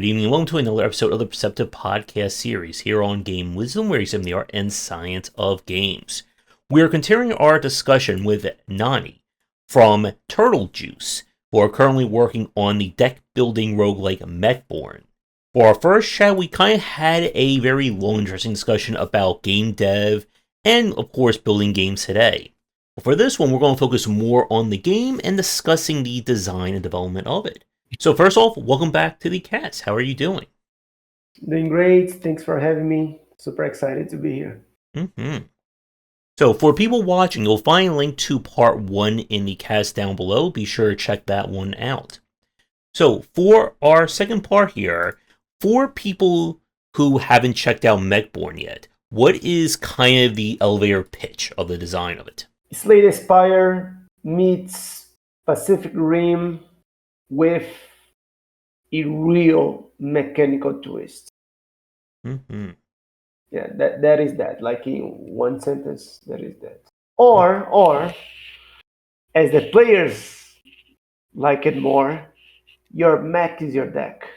good evening, and welcome to another episode of the Perceptive podcast series here on Game Wisdom, where we examine the art and science of games. We are continuing our discussion with Nani from Turtle Juice, who are currently working on the deck building roguelike Mechborn. For our first chat, we kind of had a very long, interesting discussion about game dev and, of course, building games today. But for this one, we're going to focus more on the game and discussing the design and development of it. So first off, welcome back to the cats. How are you doing? Doing great. Thanks for having me. Super excited to be here. So for people watching, you'll find a link to part 1 in the cast down below. Be sure to check that one out. So for our second part here, for people who haven't checked out Mechborn yet, what is kind of the elevator pitch of the design of it? Slay Spire meets Pacific Rim with a real mechanical twist. Yeah, that is that. Like in one sentence, that is that. Or as the players like it more, your mech is your deck.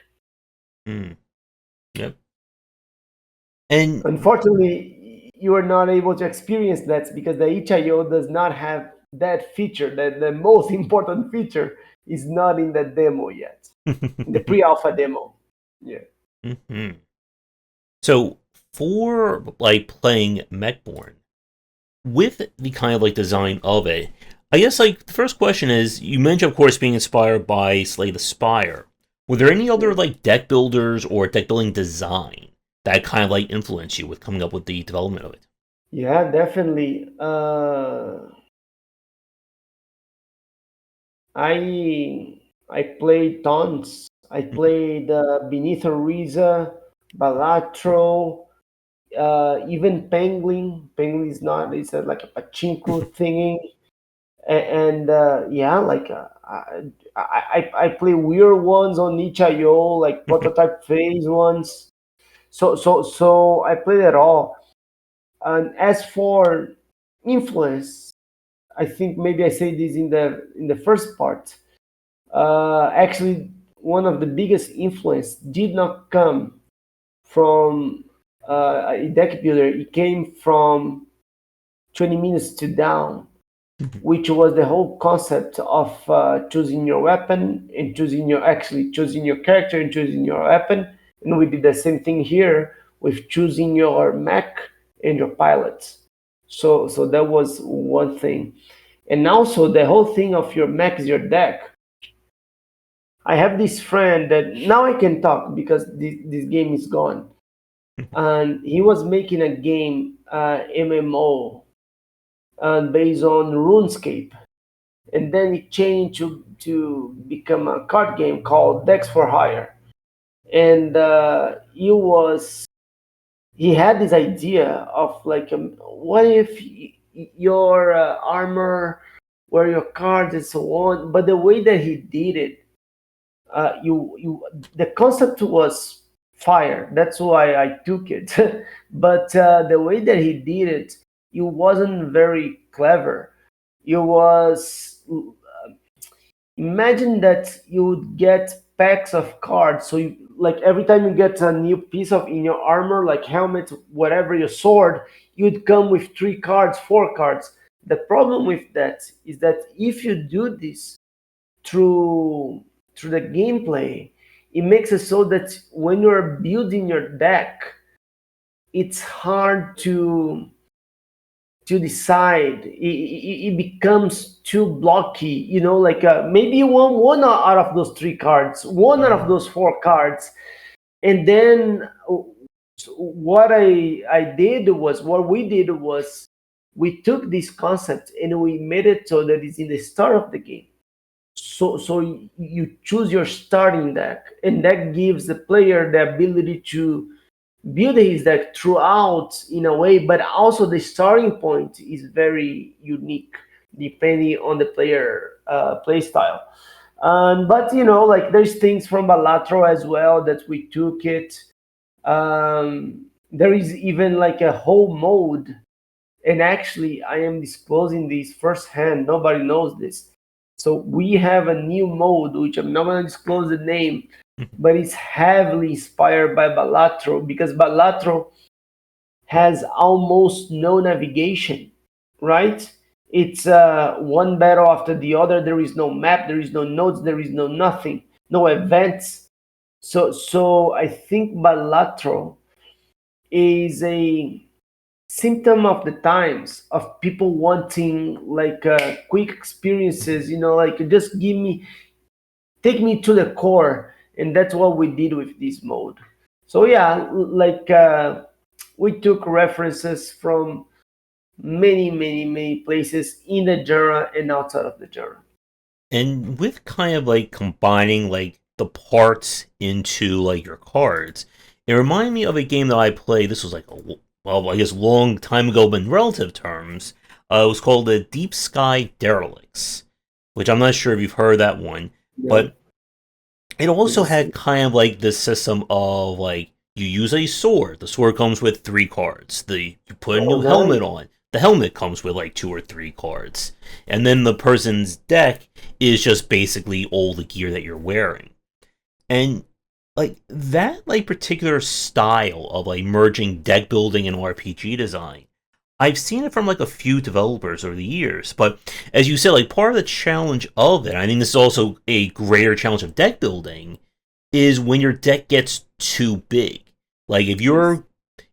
Yep. And unfortunately, you are not able to experience that because the itch.io does not have that feature. That the most important feature is not in the demo yet, in the pre-alpha demo. Yeah. So for like playing Mechborn, with the kind of like design of it, I guess like the first question is, you mentioned of course being inspired by Slay the Spire. Were there any other like deck builders or deck building design that kind of like influenced you with coming up with the development of it? Yeah, definitely. I played tons. I played Beneath Oriza, Balatro, even Penguin. Penguin is not. It's like a pachinko thingy. And yeah, like I play weird ones on itch.io, like prototype phase ones. So I played it all. And as for influence, I think maybe I say this in the first part. Actually, one of the biggest influence did not come from a deck builder. It came from 20 minutes to down, which was the whole concept of choosing your weapon and choosing your character and choosing your weapon. And we did the same thing here with choosing your mech and your pilots. So that was one thing. And also the whole thing of your mech is your deck. I have this friend that now I can talk because this game is gone. And he was making a game, MMO, based on RuneScape. And then it changed to become a card game called Decks for Hire. And he had this idea of like, what if your armor were your cards and so on. But the way that he did it, the concept was fire. That's why I took it. But the way that he did it wasn't very clever. It was, imagine that you would get packs of cards. So like every time you get a new piece of in your armor, like helmet, whatever, your sword, you'd come with 3 cards, 4 cards. The problem with that is that if you do this through the gameplay, it makes it so that when you're building your deck, it's hard to decide. It becomes too blocky, like maybe you want one out of those 3 cards, one out of those 4 cards. And then what we did was we took this concept and we made it so that it's in the start of the game. So you choose your starting deck, and that gives the player the ability to build his deck throughout in a way, but also the starting point is very unique depending on the player play style. But like there's things from Balatro as well that we took it. There is even like a whole mode, and actually I am disclosing this firsthand. Nobody knows this. So we have a new mode, which I'm not going to disclose the name, but it's heavily inspired by Balatro because Balatro has almost no navigation, right? It's one battle after the other. There is no map, there is no nodes, there is no nothing, no events. So I think Balatro is a symptom of the times of people wanting like quick experiences, like just take me to the core, and that's what we did with this mode. So yeah, like we took references from many places in the genre and outside of the genre. And with kind of like combining like the parts into like your cards, it reminded me of a game that I played. This was like well, I guess long time ago, but in relative terms, it was called the Deep Sky Derelicts, which I'm not sure if you've heard that one, No, but it also please. had kind of like this system of like you use a sword. The sword comes with 3 cards. You put a Oh, new helmet nice. on. The helmet comes with like 2 or 3 cards, and then the person's deck is just basically all the gear that you're wearing. And like that like particular style of like merging deck building and RPG design, I've seen it from like a few developers over the years, but as you said, like part of the challenge of it, I think this is also a greater challenge of deck building, is when your deck gets too big. Like Yes.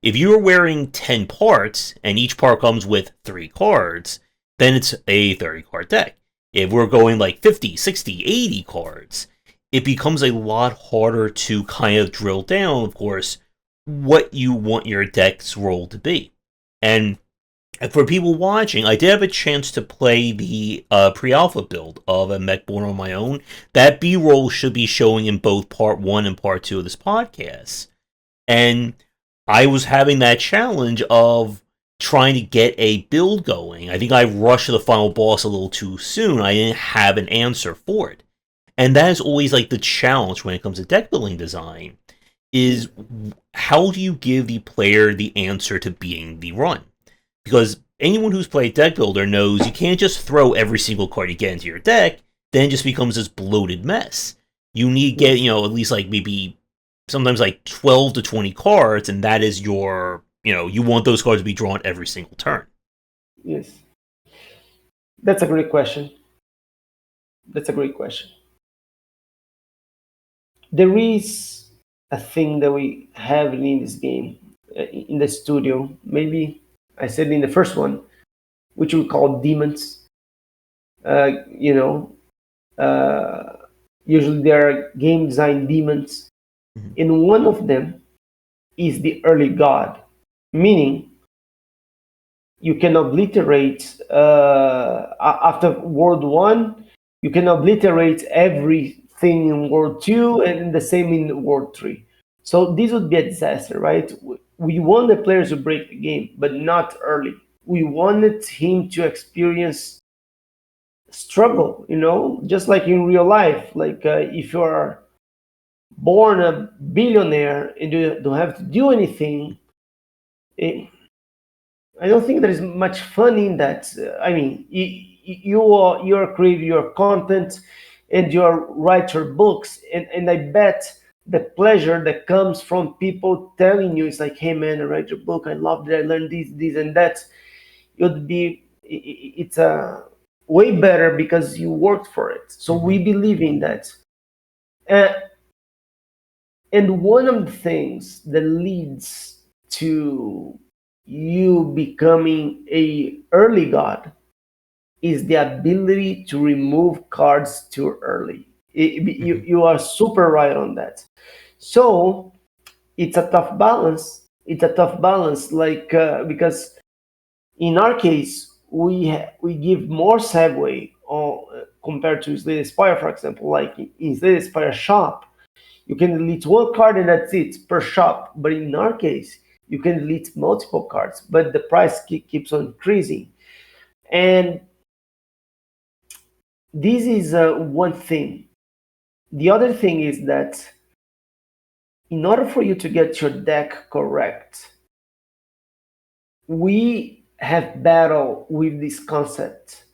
if you're wearing 10 parts and each part comes with 3 cards, then it's a 30 card deck. If we're going like 50, 60, 80 cards, it becomes a lot harder to kind of drill down, of course, what you want your deck's role to be. And for people watching, I did have a chance to play the pre-alpha build of a Mechborn on my own. That B-roll should be showing in both part 1 and part 2 of this podcast. And I was having that challenge of trying to get a build going. I think I rushed the final boss a little too soon. I didn't have an answer for it. And that is always like the challenge when it comes to deck building design is how do you give the player the answer to being the run? Because anyone who's played deck builder knows you can't just throw every single card you get into your deck, then it just becomes this bloated mess. You need to get, Yes. at least like maybe sometimes like 12 to 20 cards, and that is your, you want those cards to be drawn every single turn. Yes. That's a great question. That's a great question. There is a thing that we have in this game, in the studio. Maybe I said in the first one, which we call demons. You know, uh, usually there are game design demons, Mhm. and one of them is the early god, meaning you can obliterate after World One. You can obliterate everything in World Two, and the same in World Three. So this would be a disaster, right? We want the players to break the game, but not early. We wanted him to experience struggle, just like in real life. Like if you are born a billionaire and you don't have to do anything, eh, I don't think there is much fun in that. I mean, you're creating your content and you write your books, and I bet the pleasure that comes from people telling you it's like, hey man, I read your book, I loved it, I learned this and that. It would be it's a way better because you worked for it. So we Mhm. believe in that. Uh, and one of the things that leads to you becoming a early god is the ability to remove cards too early. Mhm. You are super right on that. So it's a tough balance. It's a tough balance, like because in our case we give more segue compared to Slay the Spire, for example. Like in Slay the Spire shop, you can delete one card and that's it per shop. But in our case, you can delete multiple cards, but the price keeps on increasing. And this is one thing. The other thing is that in order for you to get your deck correct, we have battled with this concept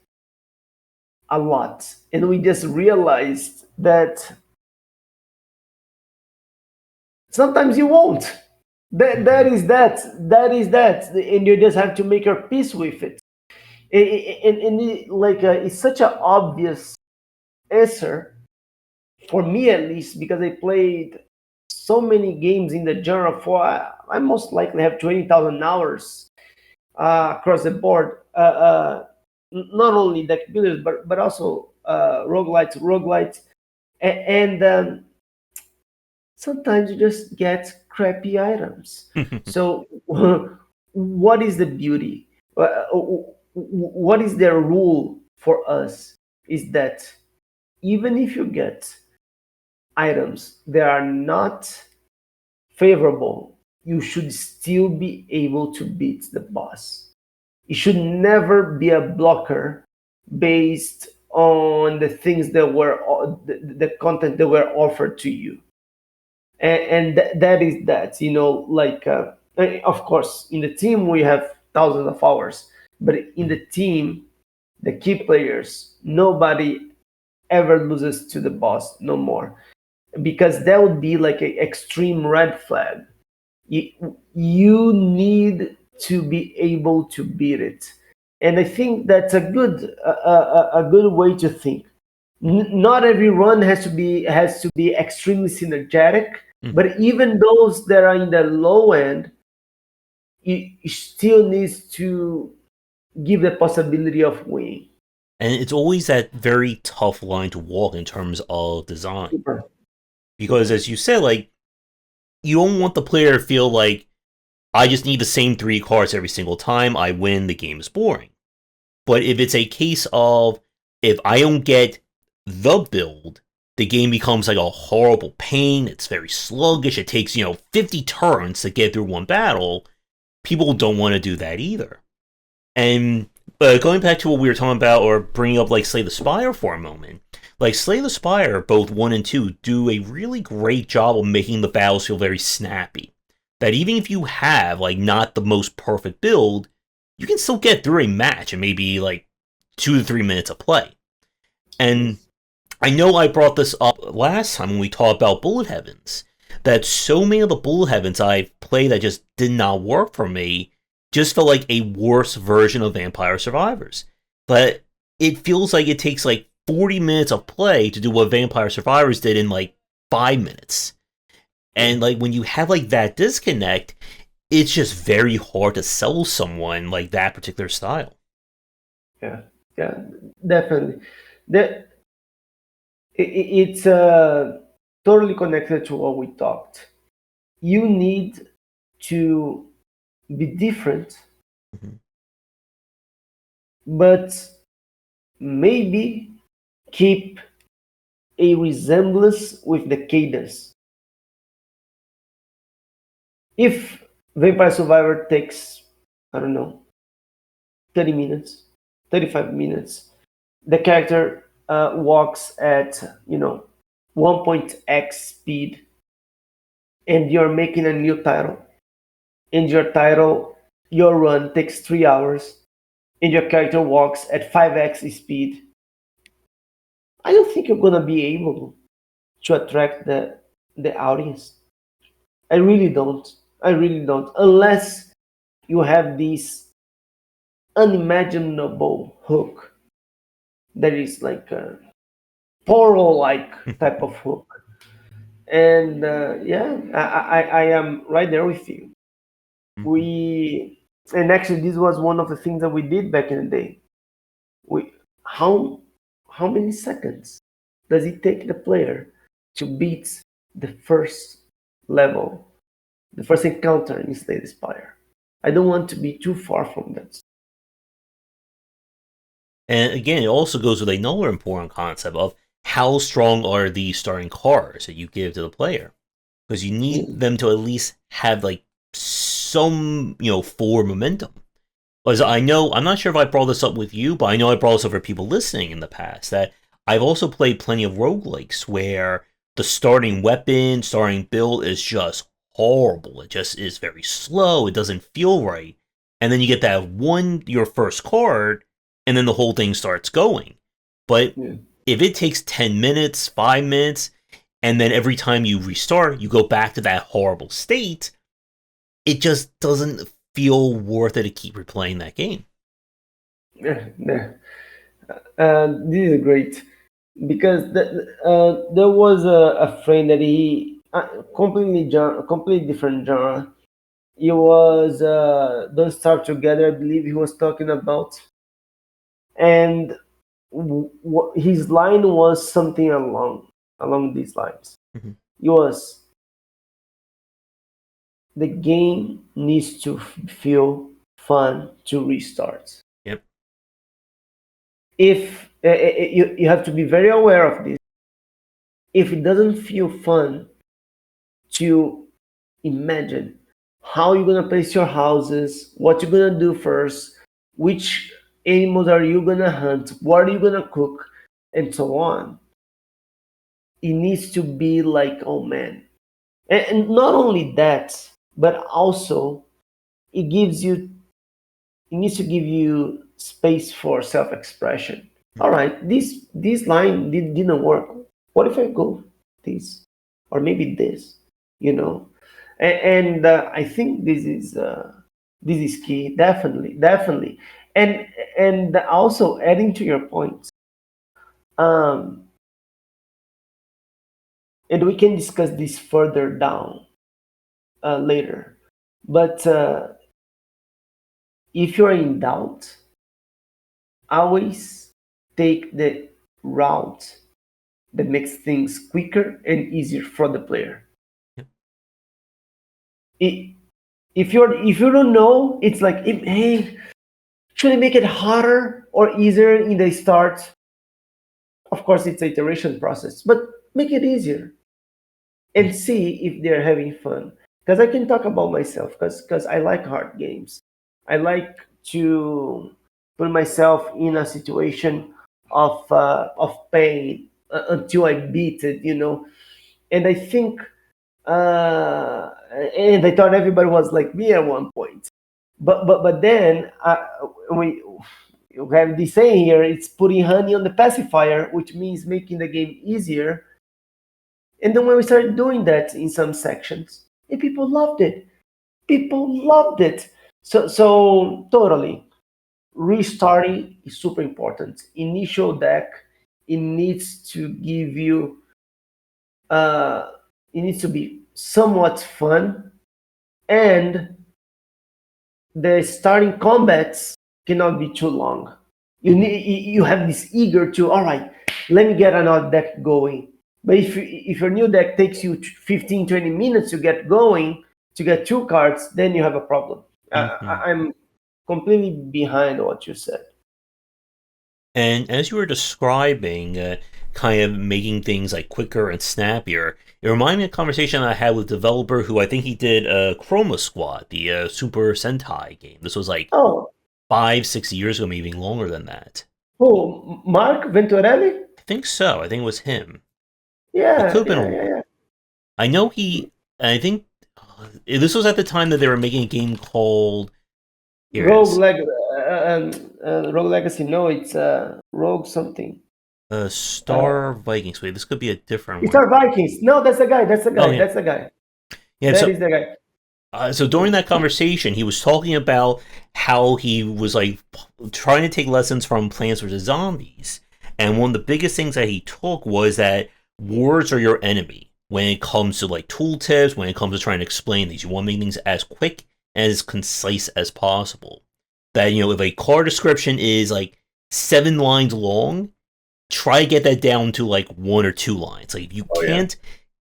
a lot. And we just realized that Sometimes you won't. That is that. That is that, and you just have to make your peace with it. It's such an obvious answer for me, at least, because I played so many games in the genre. I most likely have 20,000 hours across the board. Not only deck builders, but also roguelites, and sometimes you just get crappy items. So, what is the beauty? What is the rule for us? Is that even if you get items that are not favorable, you should still be able to beat the boss. It should never be a blocker based on the things that were the content that were offered to you, that is that, of course in the team we have thousands of hours, but in the team, the key players, nobody ever loses to the boss no more, because that would be like an extreme red flag. You need to be able to beat it, and I think that's a good way to think. Not every run has to be extremely synergetic, but even those that are in the low end, it still needs to give the possibility of winning. And it's always that very tough line to walk in terms of design. Super. Because as you said, like, you don't want the player to feel like, I just need the same 3 cards every single time, I win, the game is boring. But if it's a case of, if I don't get the build, the game becomes like a horrible pain, it's very sluggish, it takes, 50 turns to get through one battle, people don't want to do that either. And going back to what we were talking about, or bringing up like Slay the Spire for a moment, like Slay the Spire, both 1 and 2 do a really great job of making the battles feel very snappy. That even if you have like not the most perfect build, you can still get through a match in maybe like 2 to 3 minutes of play. And I know I brought this up last time when we talked about Bullet Heavens, that so many of the Bullet Heavens I've played that just did not work for me just felt like a worse version of Vampire Survivors. But it feels like it takes like 40 minutes of play to do what Vampire Survivors did in like 5 minutes. And like when you have like that disconnect, it's just very hard to sell someone like that particular style. Yeah, yeah, definitely. That it's totally connected to what we talked. You need to be different, Mhm. but maybe keep a resemblance with the cadence. If Vampire Survivor takes, I don't know, 30 minutes, 35 minutes, the character walks at, 1.x speed, and you're making a new title. And your run takes 3 hours, and your character walks at 5x speed. I don't think you're gonna be able to attract the audience. I really don't. I really don't. Unless you have this unimaginable hook that is like a portal-like type of hook. And yeah, I am right there with you. We and actually this was one of the things that we did back in the day. We how how many seconds does it take the player to beat the first level, the first encounter in Slay the Spire? I don't want to be too far from that. And again, it also goes with another important concept of how strong are the starting cards that you give to the player. Because you need them to at least have like some, forward momentum. Because I know, I'm not sure if I brought this up with you, but I know I brought this up for people listening in the past, that I've also played plenty of roguelikes where the starting weapon, starting build is just horrible. It just is very slow, it doesn't feel right. And then you get that your first card, and then the whole thing starts going. But Yeah. if it takes 10 minutes, 5 minutes, and then every time you restart, you go back to that horrible state, it just doesn't feel worth it to keep replaying that game. Yeah, yeah. This is great because there was a friend that he completely different genre. It was Don't Starve Together, I believe he was talking about, and his line was something along these lines. Mhm. It was, the game needs to feel fun to restart. Yep. If you have to be very aware of this, if it doesn't feel fun to imagine how you're gonna place your houses, what you're gonna do first, which animals are you gonna hunt, what are you gonna cook, and so on. It needs to be like, oh man. And not only that, but also it gives you, it needs to give you space for self-expression. All right, this line didn't work. What if I go this, or maybe this, you know? And I think this is key, definitely, definitely. And also adding to your points, um, and we can discuss this further down later. But if you're in doubt, always take the route that makes things quicker and easier for the player. Yep. If you don't know, it's like, hey, should I make it harder or easier in the start? Of course, it's an iteration process, but make it easier and see if they're having fun. Because I can talk about myself, because I like hard games. I like to put myself in a situation of pain until I beat it, you know. And I think, and I thought everybody was like me at one point. But then we have this saying here: it's putting honey on the pacifier, which means making the game easier. And then when we started doing that in some sections, and people loved it. People loved it. So totally, restarting is super important. Initial deck, it needs to give you, uh, it needs to be somewhat fun, and the starting combats cannot be too long. You have this eager to, all right, let me get another deck going. But if your new deck takes you 15, 20 minutes to get going, to get two cards, then you have a problem. Mhm. I'm completely behind what you said. And as you were describing, kind of making things like quicker and snappier, it reminded me of a conversation I had with a developer who I think he did Chroma Squad, the Super Sentai game. This was like Oh, 5, 6 years ago, maybe even longer than that. oh, Mark Venturelli? I think so. I think it was him. It could Yeah, have been yeah, a. yeah, yeah. I know he. I think this was at the time that they were making a game called. Here it Rogue is. Leg, Rogue Legacy. No, it's Rogue something. Star Vikings. Wait, this could be a different It's one. our Vikings. No, that's the guy. That's the Oh guy. yeah, That's the guy. yeah. That So is the guy. So during that conversation, he was talking about how he was like trying to take lessons from Plants vs Zombies, and one of the biggest things that he took was that words are your enemy when it comes to like tooltips. When it comes to trying to explain these, you want to make things as quick and as concise as possible. That if a card description is like 7 lines long, try to get that down to like 1 or 2 lines. Like if you Oh yeah. can't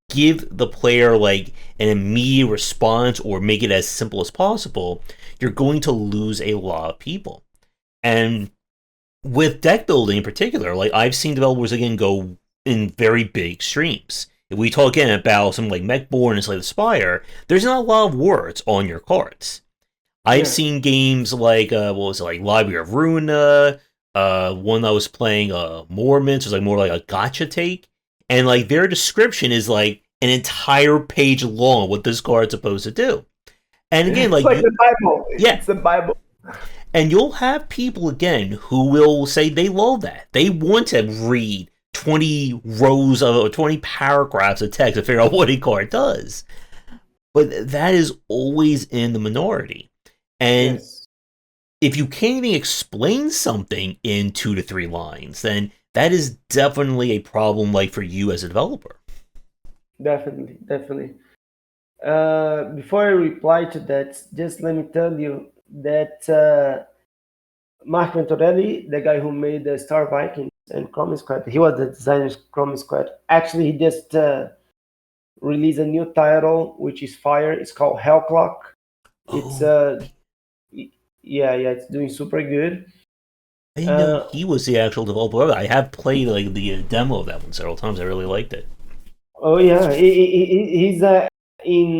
give the player like an immediate response or make it as simple as possible, you're going to lose a lot of people. And with deck building in particular, like I've seen developers again go in very big streams. If we talk again about something like Mechborn and Slay the Spire, there's not a lot of words on your cards. I've Yeah. seen games like what was it, like Library of Ruina, one I was playing Mormons was like more like a gotcha take, and like their description is like an entire page long what this card's supposed to do. And again, It's like like you, the Bible. yeah, It's the Bible. and you'll have people again who will say they love that. They want to read 20 rows of, or 20 paragraphs of text to figure out what a card does. But that is always in the minority. And Yes, if you can't even explain something in 2 to 3 lines, then that is definitely a problem, like for you as a developer. definitely, definitely. Before I reply to that, just let me tell you that Mark Venturelli, the guy who made the Star Vikings and Chrome Squad, he was the designer of Chrome Squad. Actually, he just released a new title, which is Fire. It's called Hellclock. It's Oh, yeah, yeah, it's doing super good. I didn't know Uh, he was the actual developer. I have played like the demo of that one several times. I really liked it. oh yeah, he's in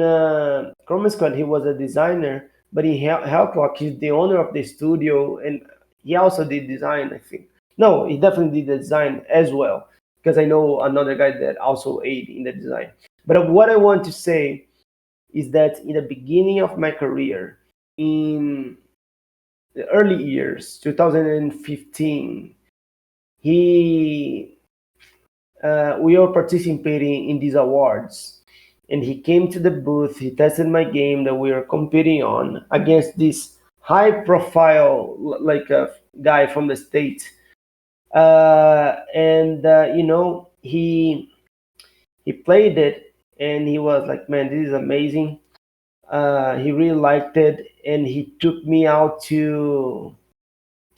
Chrome Squad. He was a designer, but in Hellclock, he's the owner of the studio, and he also did design. I think no, he definitely did the design as well because I know another guy that also aided in the design. But what I want to say is that in the beginning of my career, in the early years, 2015, he we were participating in these awards, and he came to the booth. He tested my game that we were competing on against this high profile like a guy from the state, and he played it, and he was like, man, this is amazing. He really liked it, and he took me out to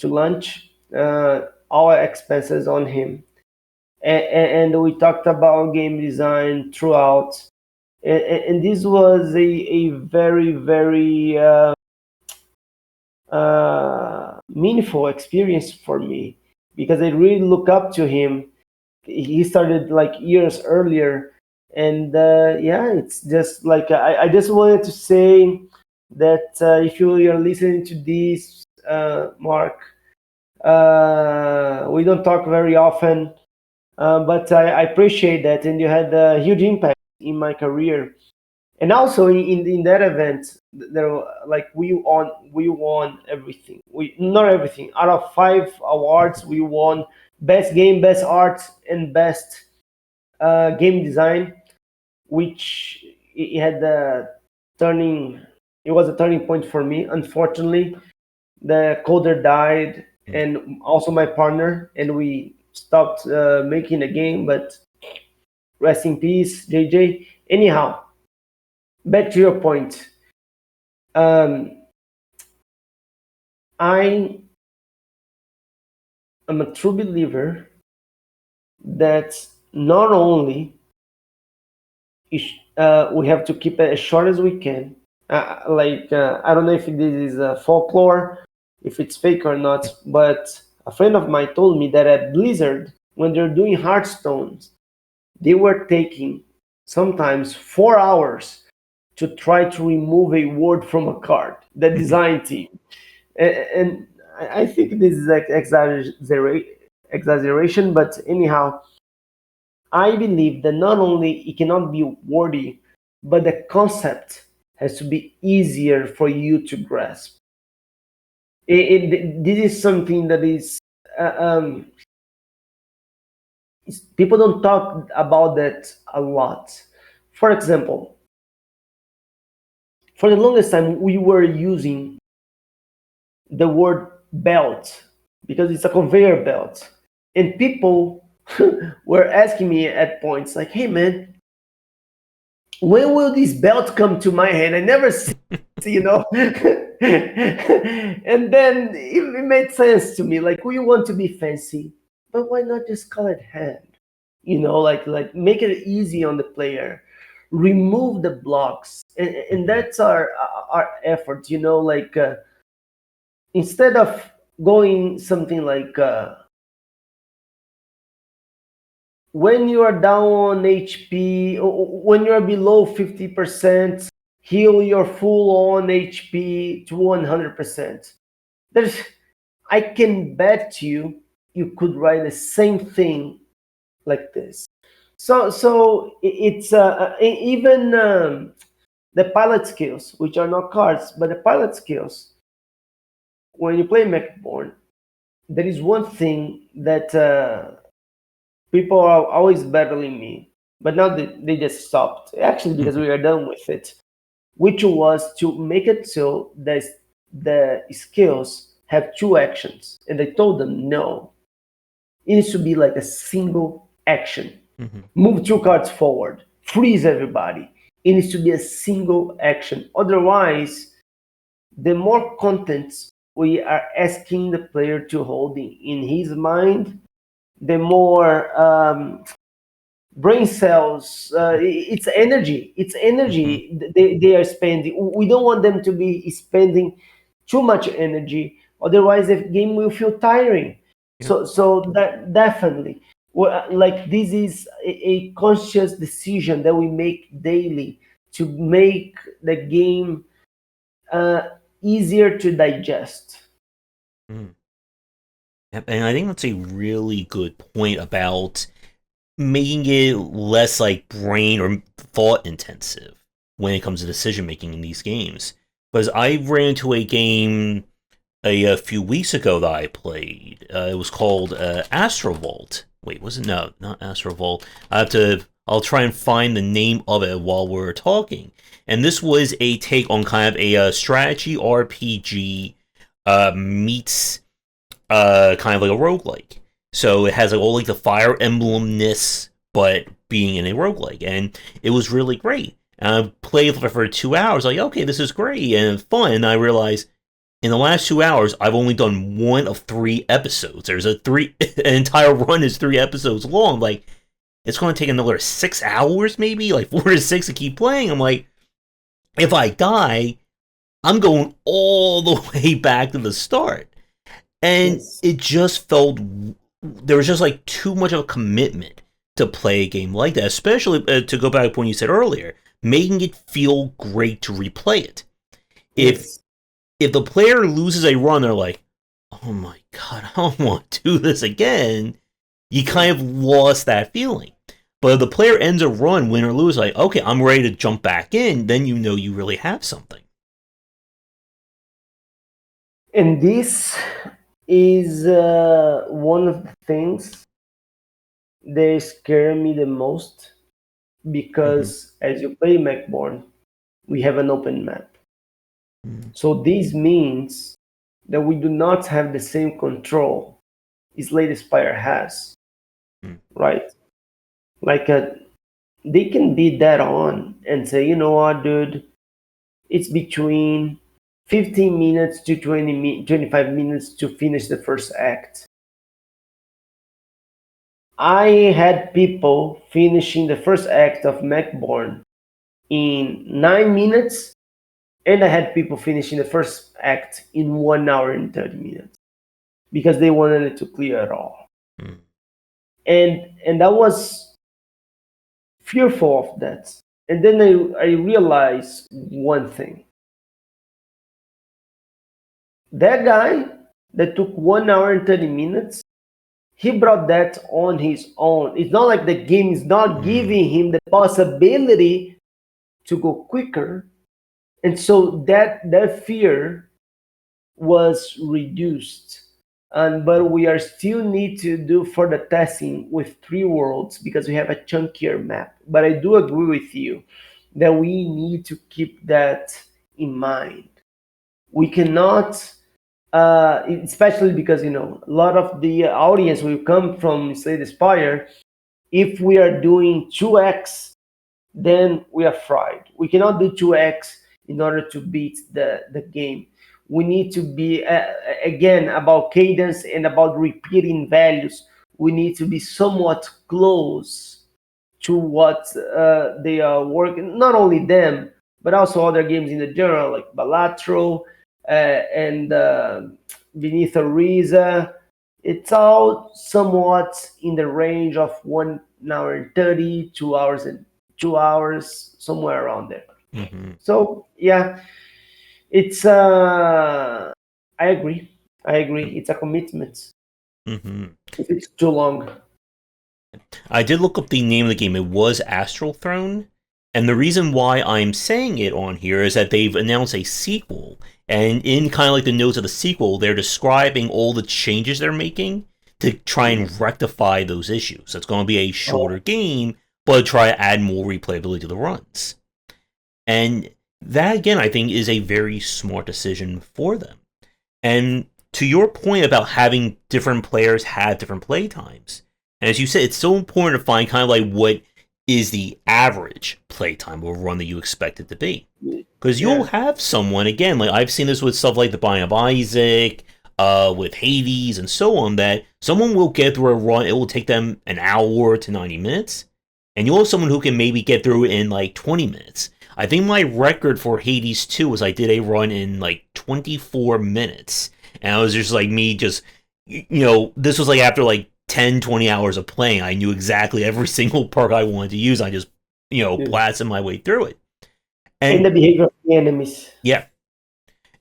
lunch, all expenses on him, and we talked about game design throughout. And this was a very, very meaningful experience for me because I really look up to him. He started like years earlier, and yeah, it's just like I just wanted to say that if you're listening to this, Mark, we don't talk very often, but I appreciate that, and you had a huge impact in my career. And also in that event, like we won everything. We not everything. Out of 5 awards, we won best game, best art, and best game design, which it had the turning. It was a turning point for me. Unfortunately, the coder died, and also my partner, and we stopped making the game. But rest in peace, JJ. Anyhow, back to your point. Um, I am a true believer that not only we have to keep it as short as we can. I don't know if this is folklore, if it's fake or not, but a friend of mine told me that at Blizzard, when they're doing Hearthstones, they were taking sometimes 4 hours to try to remove a word from a card. The design team, and I think this is like exaggeration, but anyhow, I believe that not only it cannot be wordy, but the concept has to be easier for you to grasp. This is something that is uh, um, people don't talk about that a lot. For example, for the longest time we were using the word belt because it's a conveyor belt, and people were asking me at points like, "Hey, man, when will this belt come to my hand? I never see, you know." And then it made sense to me. Like, we want to be fancy, but why not just call it hand? Like make it easy on the player. Remove the blocks, and that's our effort. Like instead of going something like when you are down on HP, when you are below 50%, heal your full on HP to 100%. There's, I can bet you could write the same thing like this. So it's even the pilot skills, which are not cards, but the pilot skills. When you play Mechborn, there is one thing that People are always battling me, but now they just stopped. Actually, because we are done with it, which was to make it so that the skills have two actions, and I told them no. It needs to be like a single action. Move two cards forward, freeze everybody. It needs to be a single action. Otherwise, the more contents we are asking the player to hold in his mind, the more brain cells, it's energy they are spending. We don't want them to be spending too much energy, otherwise the game will feel tiring. So that definitely, like, this is a conscious decision that we make daily to make the game uh, easier to digest. Mm. And I think that's a really good point about making it less like brain or thought intensive when it comes to decision making in these games. Because I ran into a game a few weeks ago that I played. It was called Astro Vault. Wait, was it? No, not Astro Vault. I'll try and find the name of it while we're talking. And this was a take on kind of a strategy RPG meets kind of like a roguelike. So it has like all like the Fire Emblemness, but being in a roguelike, and it was really great. And I played for 2 hours, like, okay, this is great and fun. And I realized in the last 2 hours, I've only done one of 3 episodes. There's an entire run is 3 episodes long. Like, it's going to take another 6 hours, maybe like 4 to 6 to keep playing. I'm like, if I die, I'm going all the way back to the start. And Yes. it just felt there was just like too much of a commitment to play a game like that, especially to go back to when you said earlier, making it feel great to replay it. If Yes. if the player loses a run, they're like, "Oh my god, I don't want to do this again." You kind of lost that feeling. But if the player ends a run, win or lose, like, okay, I'm ready to jump back in, then you know you really have something. And this is one of the things that scare me the most, because as you play Mechborn, we have an open map. So this means that we do not have the same control Slay Spire has, right? Like, they can be dead on and say, you know what, dude, it's between 15 minutes to 25 minutes to finish the first act. I had people finishing the first act of Mechborn in 9 minutes, and I had people finishing the first act in 1 hour and 30 minutes because they wanted it to clear it all. Mm. And I was fearful of that. And then I realized one thing. That guy that took 1 hour and 30 minutes, he brought that on his own. It's not like the game is not giving him the possibility to go quicker. And so that fear was reduced. But we are still need to do further testing with 3 worlds because we have a chunkier map. But I do agree with you that we need to keep that in mind. We cannot, especially because, a lot of the audience will come from Slay Spire. If we are doing 2x, then we are fried. We cannot do 2x in order to beat the game. We need to be, again, about cadence and about repeating values. We need to be somewhat close to what they are working. Not only them, but also other games in the general, like Balatro and Beneath Ariza. It's all somewhat in the range of 1 hour and 30, 2 hours and 2 hours, somewhere around there. Mm-hmm. So yeah, it's I agree. It's a commitment Mm-hmm. if it's too long. I did look up the name of the game. It was Astral Throne. And the reason why I'm saying it on here is that they've announced a sequel. And in kind of like the notes of the sequel, they're describing all the changes they're making to try and rectify those issues. It's going to be a shorter game, but try to add more replayability to the runs. And that, again, I think is a very smart decision for them. And to your point about having different players have different play times, and as you said, it's so important to find kind of like what is the average playtime of a run that you expect it to be. Because you'll have someone, again, like I've seen this with stuff like the Binding of Isaac, with Hades, and so on, that someone will get through a run, it will take them an hour to 90 minutes, and you'll have someone who can maybe get through it in like 20 minutes. I think my record for Hades 2 was I did a run in like 24 minutes, and it was just like me just, this was like after like 10, 20 hours of playing, I knew exactly every single perk I wanted to use. I just, blasted my way through it. And the behavior of the enemies. Yeah.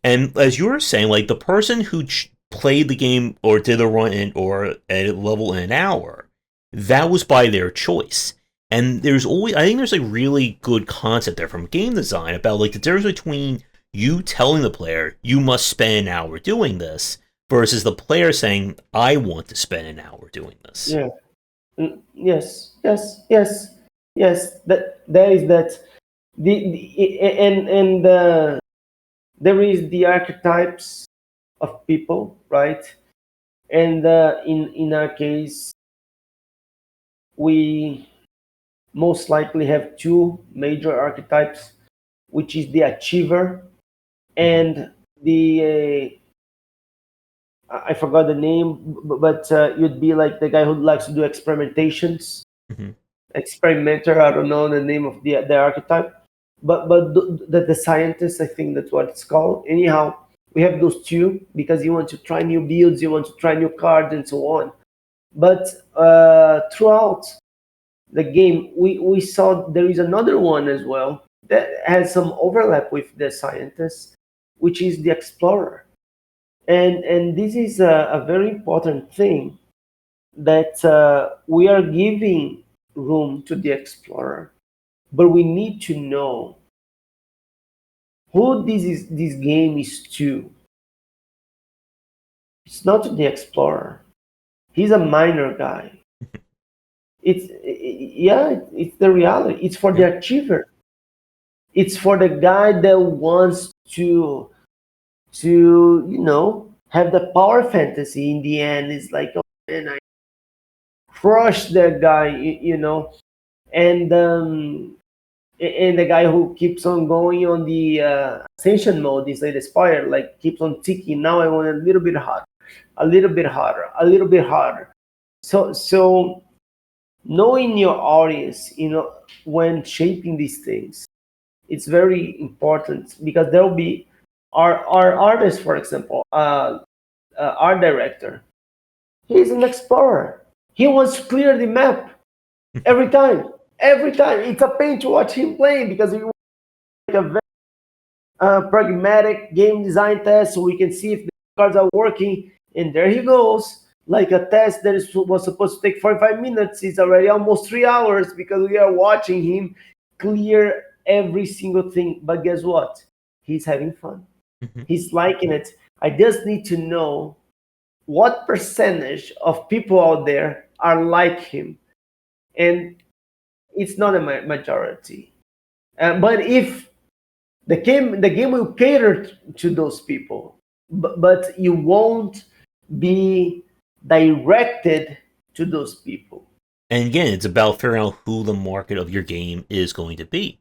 And as you were saying, like the person who played the game or did a run or a level in an hour, that was by their choice. And there's always, I think there's a really good concept there from game design about like the difference between you telling the player you must spend an hour doing this versus the player saying, I want to spend an hour doing this. Yeah. Yes. There is that. There is the archetypes of people, right? And in our case, we most likely have two major archetypes, which is the achiever and the I forgot the name, but you'd be like the guy who likes to do experimentations. Experimenter, I don't know the name of the archetype, but the scientist, I think that's what it's called. Anyhow, we have those two because you want to try new builds, you want to try new cards, and so on. But throughout the game, we saw there is another one as well that has some overlap with the scientist, which is the explorer. And this is a very important thing, that we are giving room to the explorer, but we need to know who this game is to. It's not to the explorer. He's a minor guy. It's the reality. It's for the achiever. It's for the guy that wants to have the power fantasy in the end. It's like, oh man, I crush that guy, and the guy who keeps on going on the ascension mode is like the spire, like keeps on ticking. Now I want a little bit hotter, a little bit hotter, a little bit harder. So knowing your audience, when shaping these things, it's very important, because there will be our artist, for example, art director. He's an explorer. He wants to clear the map every time. Every time. It's a pain to watch him playing, because he wants like a very pragmatic game design test, so we can see if the cards are working. And there he goes. Like a test that was supposed to take 45 minutes, it's already almost 3 hours, because we are watching him clear every single thing. But guess what? He's having fun. He's liking it. I just need to know what percentage of people out there are like him. And it's not a majority. But if the game will cater to those people, but you won't be directed to those people. And again, it's about figuring out who the market of your game is going to be.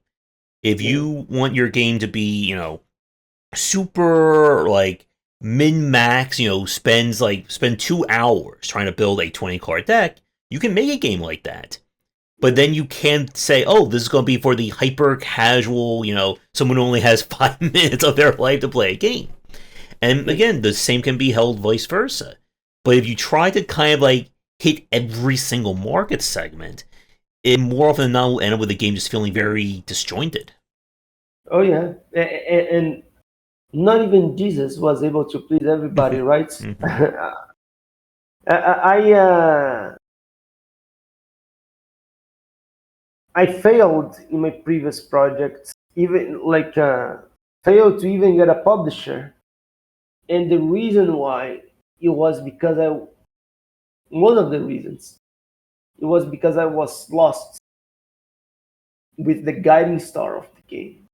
If you want your game to be, super like min-max, spend 2 hours trying to build a 20 card deck, you can make a game like that. But then you can't say, oh, this is going to be for the hyper casual, someone who only has 5 minutes of their life to play a game. And again, the same can be held vice versa. But if you try to kind of like hit every single market segment, it more often than not will end up with the game just feeling very disjointed. Oh yeah, and not even Jesus was able to please everybody, right? I failed in my previous project, even failed to even get a publisher, and the reason why it was because One of the reasons it was because I was lost with the guiding star of the game.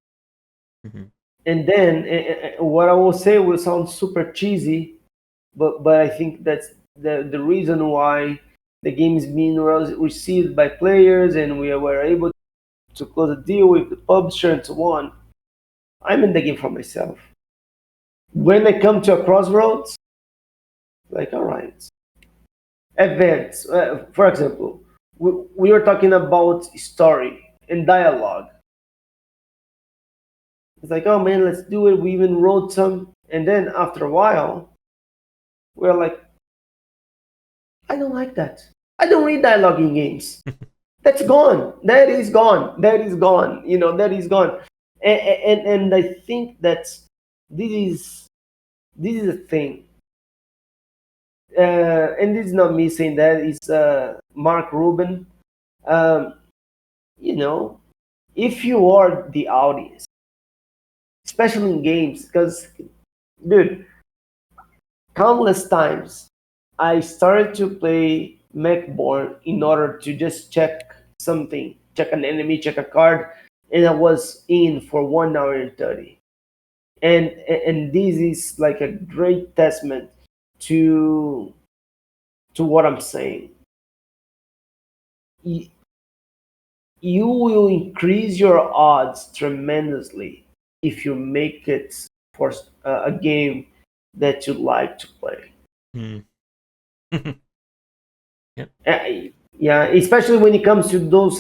Mhm. And then what I will say will sound super cheesy, but I think that's the reason why the game is being well received by players, and we were able to close a deal with the publisher and so on. I'm in the game for myself. When I come to a crossroads, like, all right, events. For example, we were talking about story and dialogue. It's like, oh man, let's do it. We even wrote some, and then after a while, we're like, I don't like that. I don't read dialogue in games. That's gone. That is gone. That is gone. That is gone. And I think that this is this is a thing. And this is not me saying that. It's Mark Rubin. Um, you know, if you are the audience, especially in games, because, dude, countless times I started to play Mechborn in order to just check something, check an enemy, check a card, and I was in for 1 hour and 30. And this is like a great testament to what I'm saying. You will increase your odds tremendously if you make it for a game that you like to play. Mm. Yep. Yeah, especially when it comes to those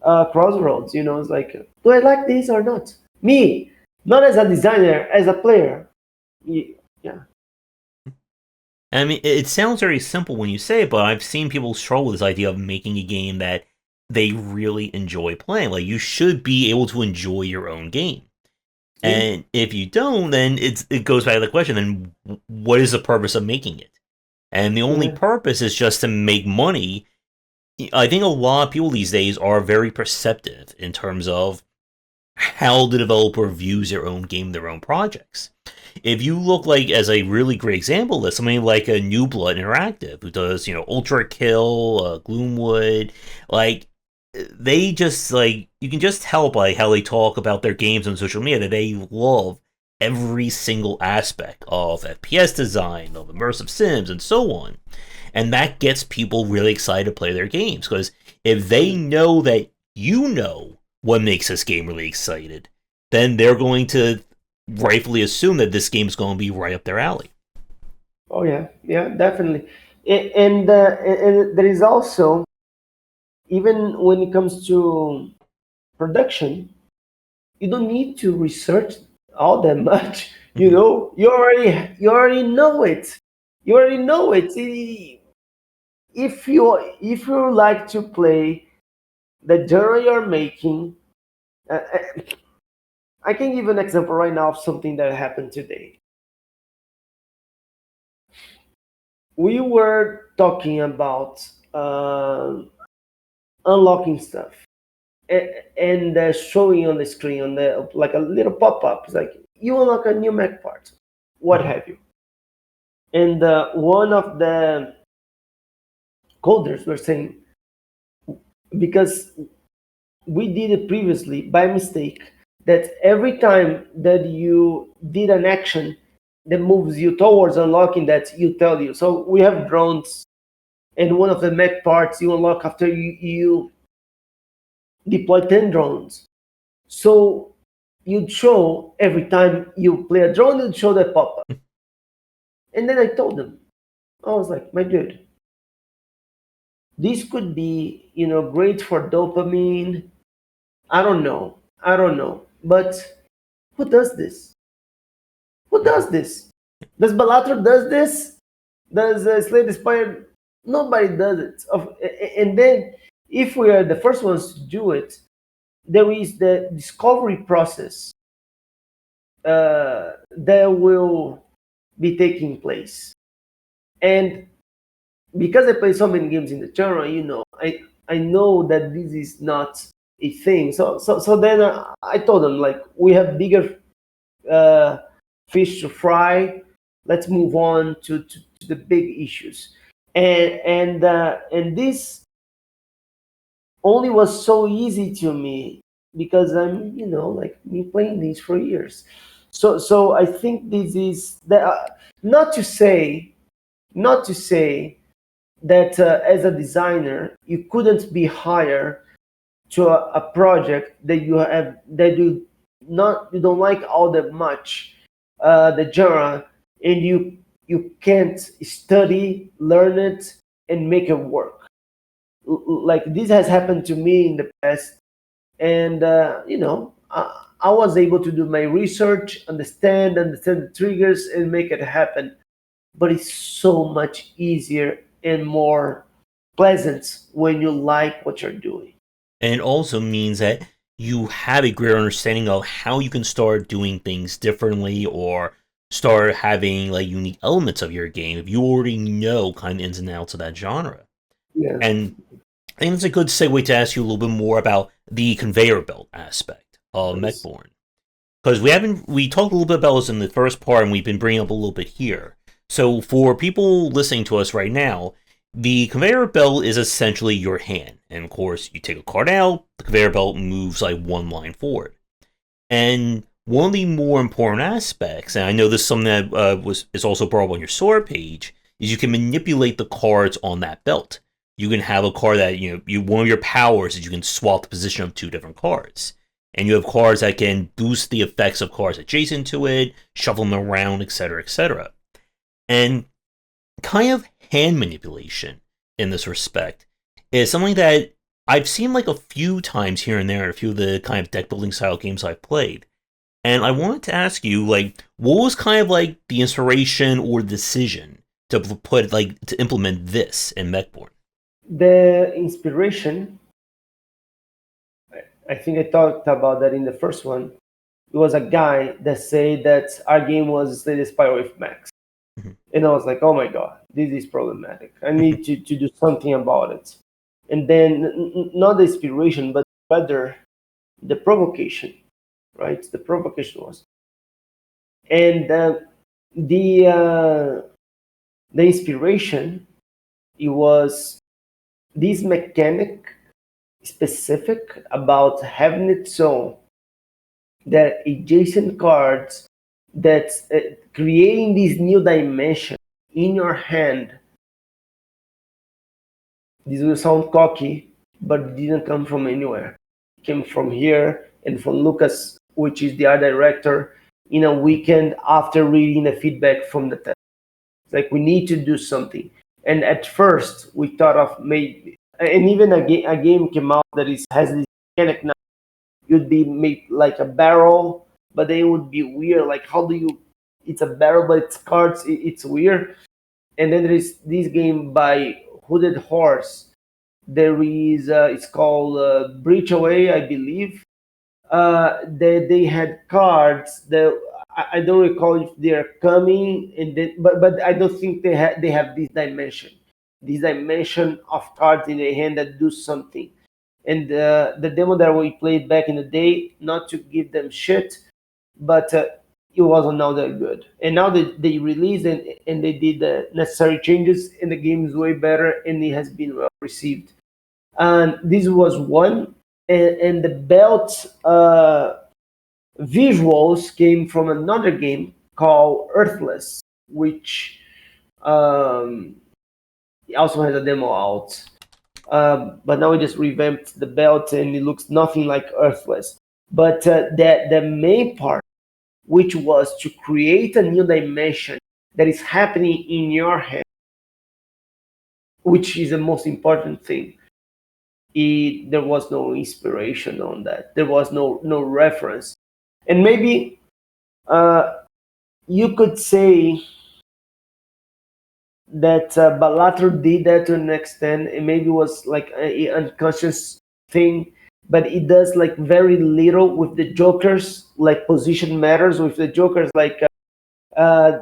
crossroads. It's like, do I like this or not? Me, not as a designer, as a player. Yeah. I mean, it sounds very simple when you say it, but I've seen people struggle with this idea of making a game that they really enjoy playing. Like, you should be able to enjoy your own game. Yeah. And if you don't, then it goes back to the question, then what is the purpose of making it? And the only Yeah. purpose is just to make money. I think a lot of people these days are very perceptive in terms of how the developer views their own game, their own projects. If you look like as a really great example of this, something like a New Blood Interactive who does, Ultra Kill, Gloomwood, like they just like you can just tell by how they talk about their games on social media that they love every single aspect of FPS design, of immersive sims, and so on. And that gets people really excited to play their games because if they know that you know what makes this game really excited, then they're going to rightfully assume that this game is going to be right up their alley. Oh yeah, yeah, definitely. And there is also, even when it comes to production, you don't need to research all that much. Mm-hmm. You already know it. You already know it. If you like to play the genre you're making, I can give an example right now of something that happened today. We were talking about unlocking stuff and showing on the screen on the like a little pop-up. It's like, you unlock a new mech part, what Mm-hmm. have you. And one of the coders were saying, because we did it previously by mistake, that every time that you did an action that moves you towards unlocking that, you tell you. So we have drones, and one of the mech parts you unlock after you deploy 10 drones. So you'd show every time you play a drone, you'd show that pop up. And then I told them, I was like, my dude, this could be, great for dopamine. I don't know. But who does this? Who does this? Does Balatro does this? Does Slay the Spire? Nobody does it. And then, if we are the first ones to do it, there is the discovery process that will be taking place. And because I play so many games in the genre, I know that this is not a thing. So then I told them, like, we have bigger fish to fry. Let's move on to the big issues. And this only was so easy to me because I'm, like me playing these for years. So I think this is that. Not to say, not to say that as a designer you couldn't be hired to a project that you don't like all that much, the genre, and you can't study, learn it, and make it work. Like this has happened to me in the past, and I was able to do my research, understand the triggers, and make it happen. But it's so much easier and more pleasant when you like what you're doing. And it also means that you have a greater understanding of how you can start doing things differently or start having like unique elements of your game if you already know kind of ins and outs of that genre. Yeah. And I think it's a good segue to ask you a little bit more about the conveyor belt aspect of Please. Mechborn. Because we talked a little bit about this in the first part and we've been bringing up a little bit here. So for people listening to us right now, the conveyor belt is essentially your hand. And of course, you take a card out, the conveyor belt moves like one line forward. And one of the more important aspects, and I know this is something that is also brought up on your sword page, is you can manipulate the cards on that belt. You can have a card that one of your powers is you can swap the position of two different cards, and you have cards that can boost the effects of cards adjacent to it, shuffle them around, etc., etc. And kind of hand manipulation in this respect is something that I've seen like a few times here and there in a few of the kind of deck building style games I've played. And I wanted to ask you, like, what was kind of like the inspiration or decision to to implement this in Mechborn? The inspiration, I think I talked about that in the first one. It was a guy that said that our game was Slay Spire with Max. Mhm. And I was like, oh my God, this is problematic. I need to do something about it. And then, not the inspiration, but rather the provocation, right? The provocation was. And the inspiration, it was this mechanic specific about having it so that adjacent cards that creating this new dimension in your hand. This will sound cocky, but it didn't come from anywhere. It came from here and from Lucas, which is the art director, in a weekend after reading the feedback from the test. It's like we need to do something. And at first we thought of maybe, and even a game came out that has this mechanic now. You'd be made like a barrel, but then it would be weird. Like how do you? It's a barrel, but it's cards. It's weird. And then there is this game by Hooded Horse. There is it's called Breach Away, I believe. They had cards that I don't recall if they're coming, and then, but I don't think they have this dimension of cards in their hand that do something. And the demo that we played back in the day, not to give them shit, but it wasn't now that good. And now they released and they did the necessary changes, and the game is way better, and it has been well received. And this was one, and the belt visuals came from another game called Earthless, which um, also has a demo out. But now we just revamped the belt, and it looks nothing like Earthless. But the main part, which was to create a new dimension that is happening in your head, which is the most important thing. There was no inspiration on that. There was no reference, and maybe uh, you could say that Balatro did that to an extent. It maybe was like an unconscious thing, but it does like very little with the jokers. Like position matters with the jokers. Like uh,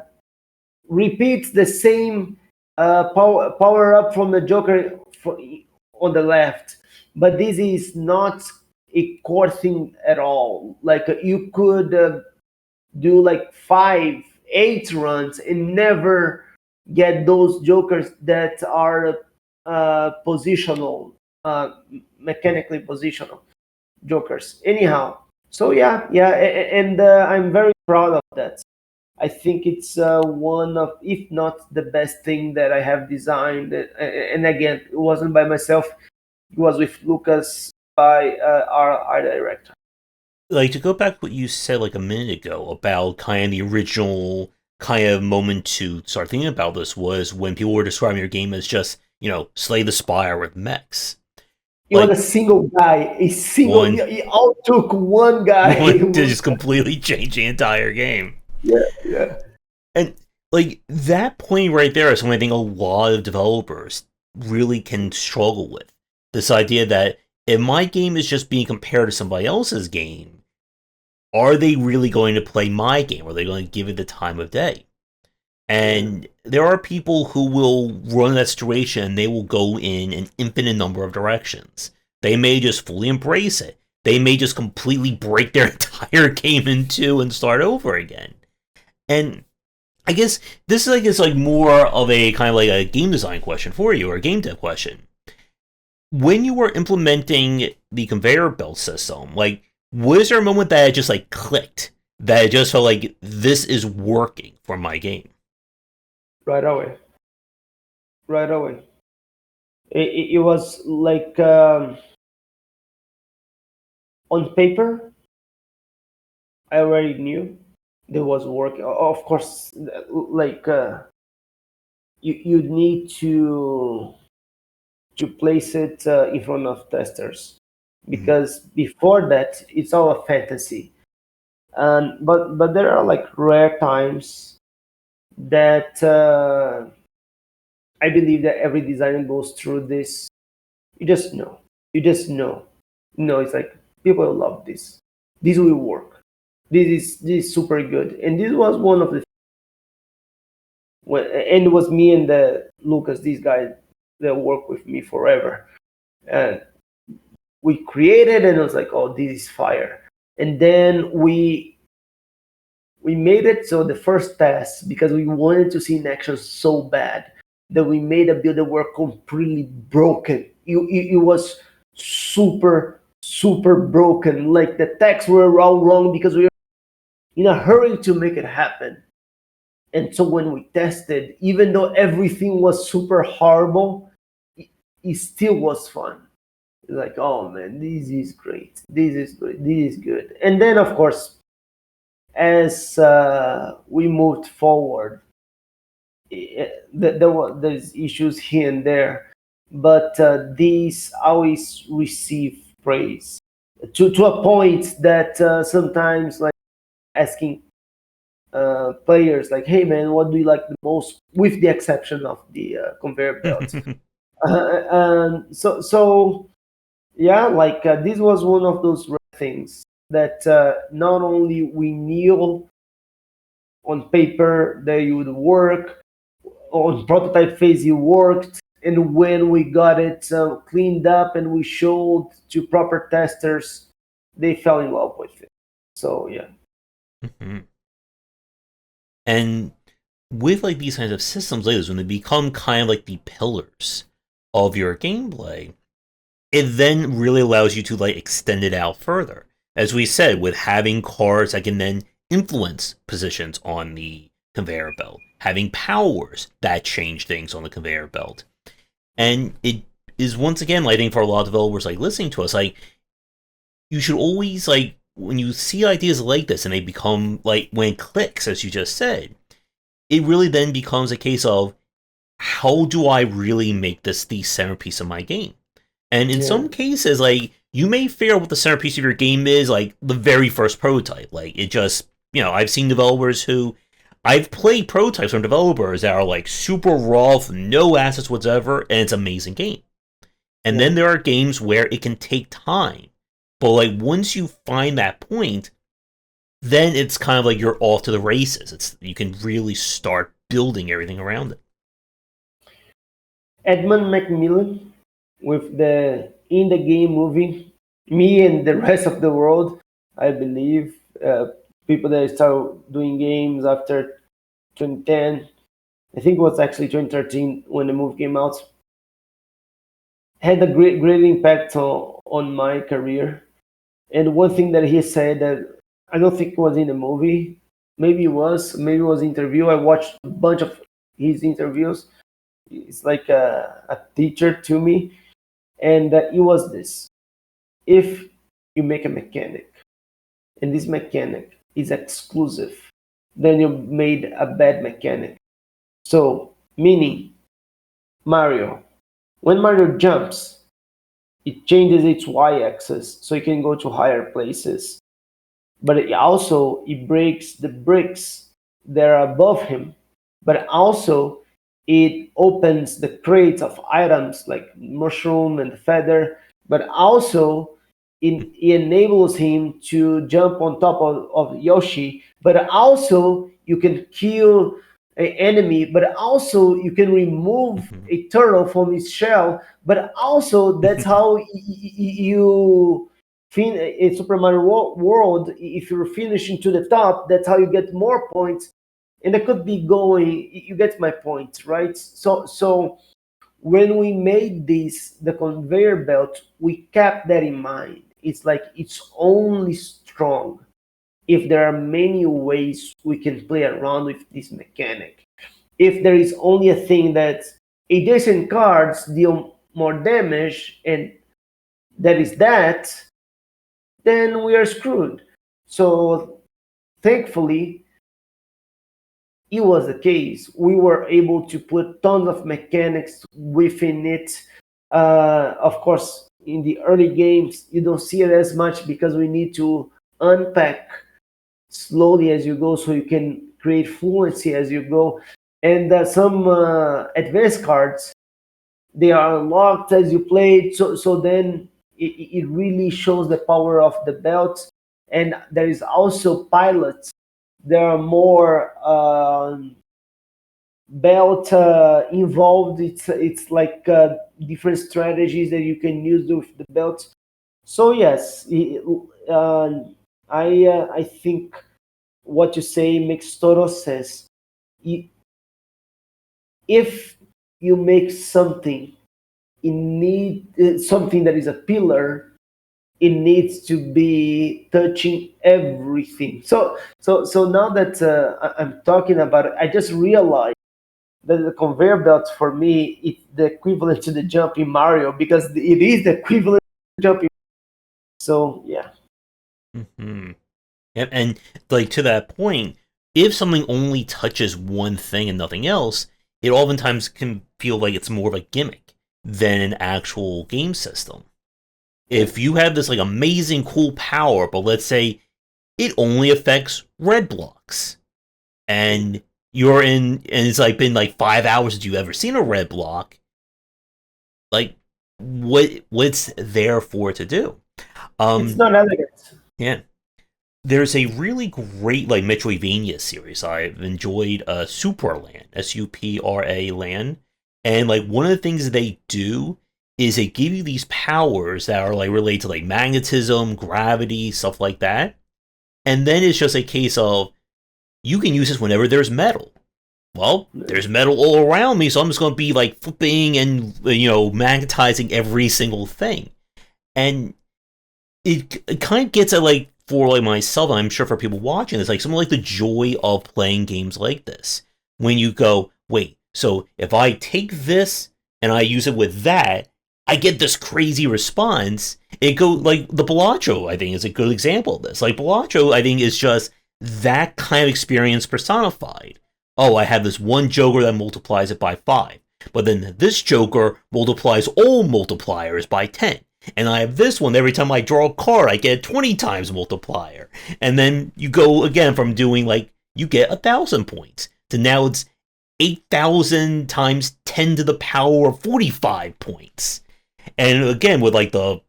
repeats the same power up from the joker on the left, but this is not a core thing at all. Like you could do like 5, 8 runs and never get those jokers that are positional, mechanically positional jokers. Anyhow, so yeah, and I'm very proud of that. I think it's one of, if not the best thing that I have designed. And again, it wasn't by myself; it was with Lucas, by our art director. Like to go back to what you said like a minute ago about kind of the original kind of moment to start thinking about this was when people were describing your game as just, slay the spire with mechs. It was Like a single guy, a single. one It all took one guy. one to just completely change the entire game. Yeah, yeah. And like that point right there is something I think a lot of developers really can struggle with. This idea that if my game is just being compared to somebody else's game, are they really going to play my game? Are they going to give it the time of day? And there are people who will run that situation and they will go in an infinite number of directions. They may just fully embrace it. They may just completely break their entire game in two and start over again. And I guess this is like more of a kind of like a game design question for you or a game dev question. When you were implementing the conveyor belt system, like was there a moment that it just like clicked that it just felt like this is working for my game? Right away. Right away. It was like on paper. I already knew there was work. Of course, like you need to place it in front of testers, Mhm. because before that it's all a fantasy. And but there are like rare times that I believe that every designer goes through this. You just know. You just know. No, it's like people will love this. This will work. This is super good. And this was one of the, and it was me and the Lucas, these guys that work with me forever. And we created, and it was like, oh, this is fire. And then we made it, so the first test, because we wanted to see in action so bad, that we made a build that were completely broken. It was super broken. Like the texts were all wrong because we were in a hurry to make it happen. And so when we tested, even though everything was super horrible, it still was fun. Like, oh man, this is great. This is good. This is good. And then, of course, as we moved forward, there's issues here and there, but these always receive praise to a point that sometimes, like, asking players like, hey man, what do you like the most, with the exception of the conveyor belt. And so yeah, like this was one of those rare things that not only we knew on paper that it would work, on prototype phase it worked, and when we got it cleaned up and we showed to proper testers, they fell in love with it. So yeah. Mhm. And with like these kinds of systems like this, when they become kind of like the pillars of your gameplay, it then really allows you to like extend it out further. As we said, with having cards that can then influence positions on the conveyor belt, having powers that change things on the conveyor belt. And it is once again, I think for a lot of developers like listening to us, like you should always like when you see ideas like this and they become like when it clicks, as you just said, it really then becomes a case of how do I really make this the centerpiece of my game? And in Yeah. some cases, like you may figure out what the centerpiece of your game is, like the very first prototype. Like it just, I've seen developers who I've played prototypes from developers that are like super raw, with no assets whatsoever, and it's an amazing game. And Yeah. then there are games where it can take time, but like once you find that point, then it's kind of like you're off to the races. It's you can really start building everything around it. Edmund Macmillan, with the In the Game movie, me and the rest of the world, I believe, people that start doing games after 2010, I think it was actually 2013 when the movie came out, had a great impact on my career. And one thing that he said that I don't think was in the movie, maybe it was interview. I watched a bunch of his interviews. It's like a teacher to me, and it was this: if you make a mechanic, and this mechanic is exclusive, then you made a bad mechanic. So, meaning Mario, when Mario jumps, it changes its y-axis so it can go to higher places. But it breaks the bricks that are above him. But also it opens the crates of items like mushroom and feather. But also it enables him to jump on top of Yoshi. But also you can kill an enemy, but also you can remove a turtle from his shell. But also that's how you in Super Mario World, if you're finishing to the top, that's how you get more points. And it could be going. You get my point, right? So when we made this the conveyor belt, we kept that in mind. It's like it's only strong if there are many ways we can play around with this mechanic. If there is only a thing that adjacent cards deal more damage and that is that, then we are screwed. So thankfully, it was the case. We were able to put tons of mechanics within it. Of course, in the early games, you don't see it as much because we need to unpack slowly as you go so you can create fluency as you go. And some advanced cards, they are unlocked as you play it. So then it really shows the power of the belt. And there is also pilots. There are more belt involved. It's like different strategies that you can use with the belt. So yes, I think what you say makes total sense. If you make something, something that is a pillar, it needs to be touching everything. So now that I'm talking about it, I just realized that the conveyor belt for me is the equivalent to the jump in Mario because it is the equivalent to jumping. So yeah. Mm-hmm. Yep, and like to that point, if something only touches one thing and nothing else, it oftentimes can feel like it's more of a gimmick than an actual game system. If you have this like amazing cool power, but let's say it only affects red blocks, and you're in, and it's like been like 5 hours since you've ever seen a red block, like what's there for it to do? It's not elegant. Yeah. There's a really great like Metroidvania series I've enjoyed, Superland, SUPRA Land, and like one of the things they do is they give you these powers that are like related to like magnetism, gravity, stuff like that, and then it's just a case of you can use this whenever there's metal. Well, there's metal all around me, so I'm just going to be like flipping and magnetizing every single thing, and it kind of gets at like for like myself, and I'm sure for people watching, it's like something like the joy of playing games like this. When you go, wait, so if I take this and I use it with that, I get this crazy response. It go like the Bellagio, I think, is a good example of this. Like Bellagio, I think, is just that kind of experience personified. Oh, I have this one Joker that multiplies it by 5. But then this Joker multiplies all multipliers by 10. And I have this one, every time I draw a card, I get 20 times multiplier. And then you go again from doing like, you get 1,000 points, to now it's 8,000 times 10 to the power of 45 points. And again, with like the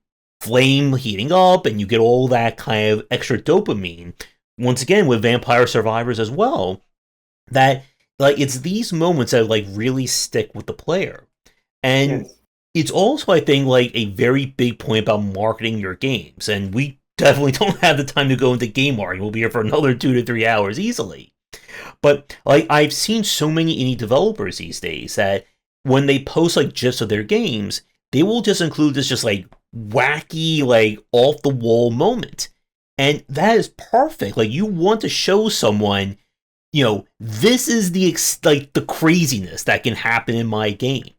flame heating up, and you get all that kind of extra dopamine. Once again, with Vampire Survivors as well, that like it's these moments that like really stick with the player. And yes. It's also, I think, like a very big point about marketing your games. And we definitely don't have the time to go into game marketing. We'll be here for another 2 to 3 hours easily. But like I've seen so many indie developers these days that when they post like gifs of their games, they will just include this just like wacky, like off the wall moment. And that is perfect. Like you want to show someone, this is like the craziness that can happen in my game.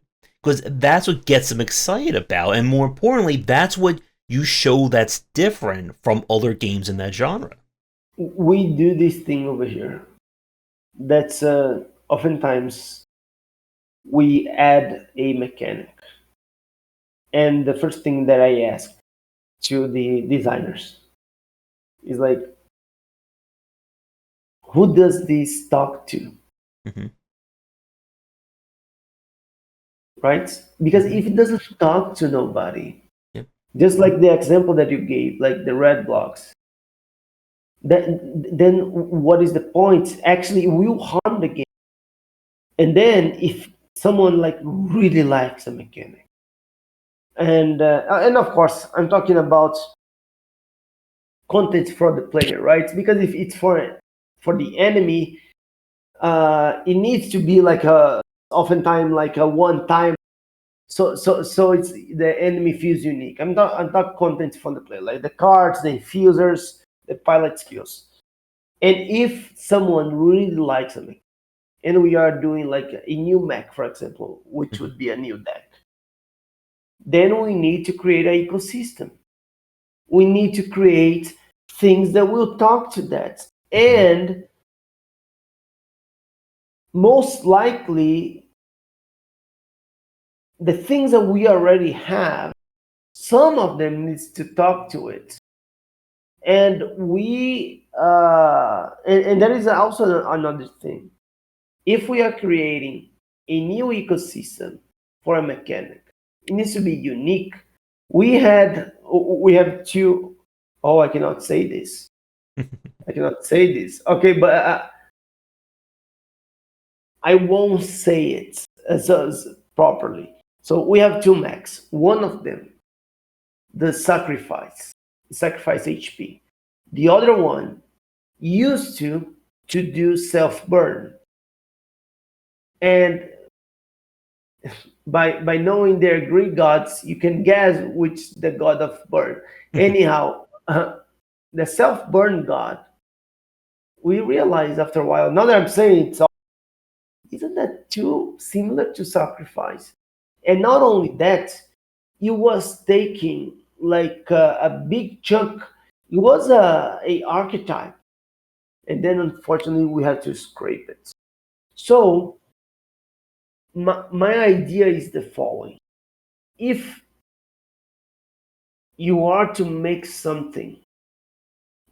Because that's what gets them excited about. And more importantly, that's what you show that's different from other games in that genre. We do this thing over here. That's oftentimes we add a mechanic. And the first thing that I ask to the designers is like, who does this talk to? Mm-hmm. Right? Because if it doesn't talk to nobody, Yep. just like the example that you gave, like the red blocks, then what is the point? Actually, it will harm the game. And then if someone like really likes a mechanic, and of course I'm talking about content for the player, right? Because if it's for the enemy, it needs to be like oftentimes like a one time. So it's the enemy feels unique. I'm talking content for the player, like the cards, the infusers, the pilot skills. And if someone really likes something, and we are doing like a new mech, for example, which would be a new deck, then we need to create an ecosystem. We need to create things that will talk to that. And most likely, the things that we already have, some of them needs to talk to it. And and there is also another thing. If we are creating a new ecosystem for a mechanic, it needs to be unique. We have two. Oh, I cannot say this. I cannot say this. Okay, but I won't say it as properly. So we have two mechs. One of them, the sacrifice HP. The other one used to do self burn, and by knowing their Greek gods, you can guess which the god of burn. Anyhow, the self burn god, we realize after a while. Now that I'm saying it, isn't that too similar to sacrifice? And not only that, it was taking like a big chunk. It was a archetype, and then unfortunately we had to scrape it. So my idea is the following: if you are to make something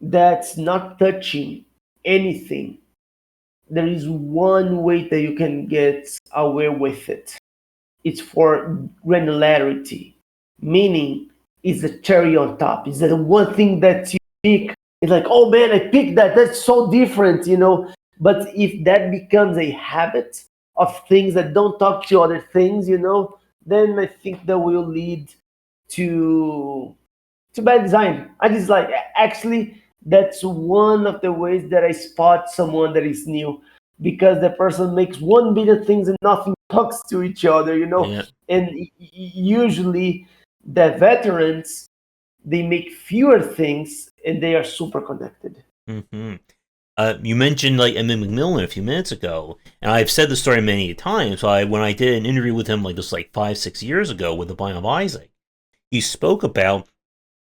that's not touching anything, there is one way that you can get away with it. It's for granularity, meaning it's a cherry on top. It's the one thing that you pick. It's like, oh man, I picked that. That's so different, But if that becomes a habit of things that don't talk to other things, then I think that will lead to bad design. I just like actually that's one of the ways that I spot someone that is new, because the person makes 1 billion things and nothing talks to each other, Yeah. And usually the veterans, they make fewer things and they are super connected. Mm-hmm. You mentioned like Emmett McMillan a few minutes ago, and I've said the story many times. So when I did an interview with him like just like 5-6 years ago with the Bind of Isaac, he spoke about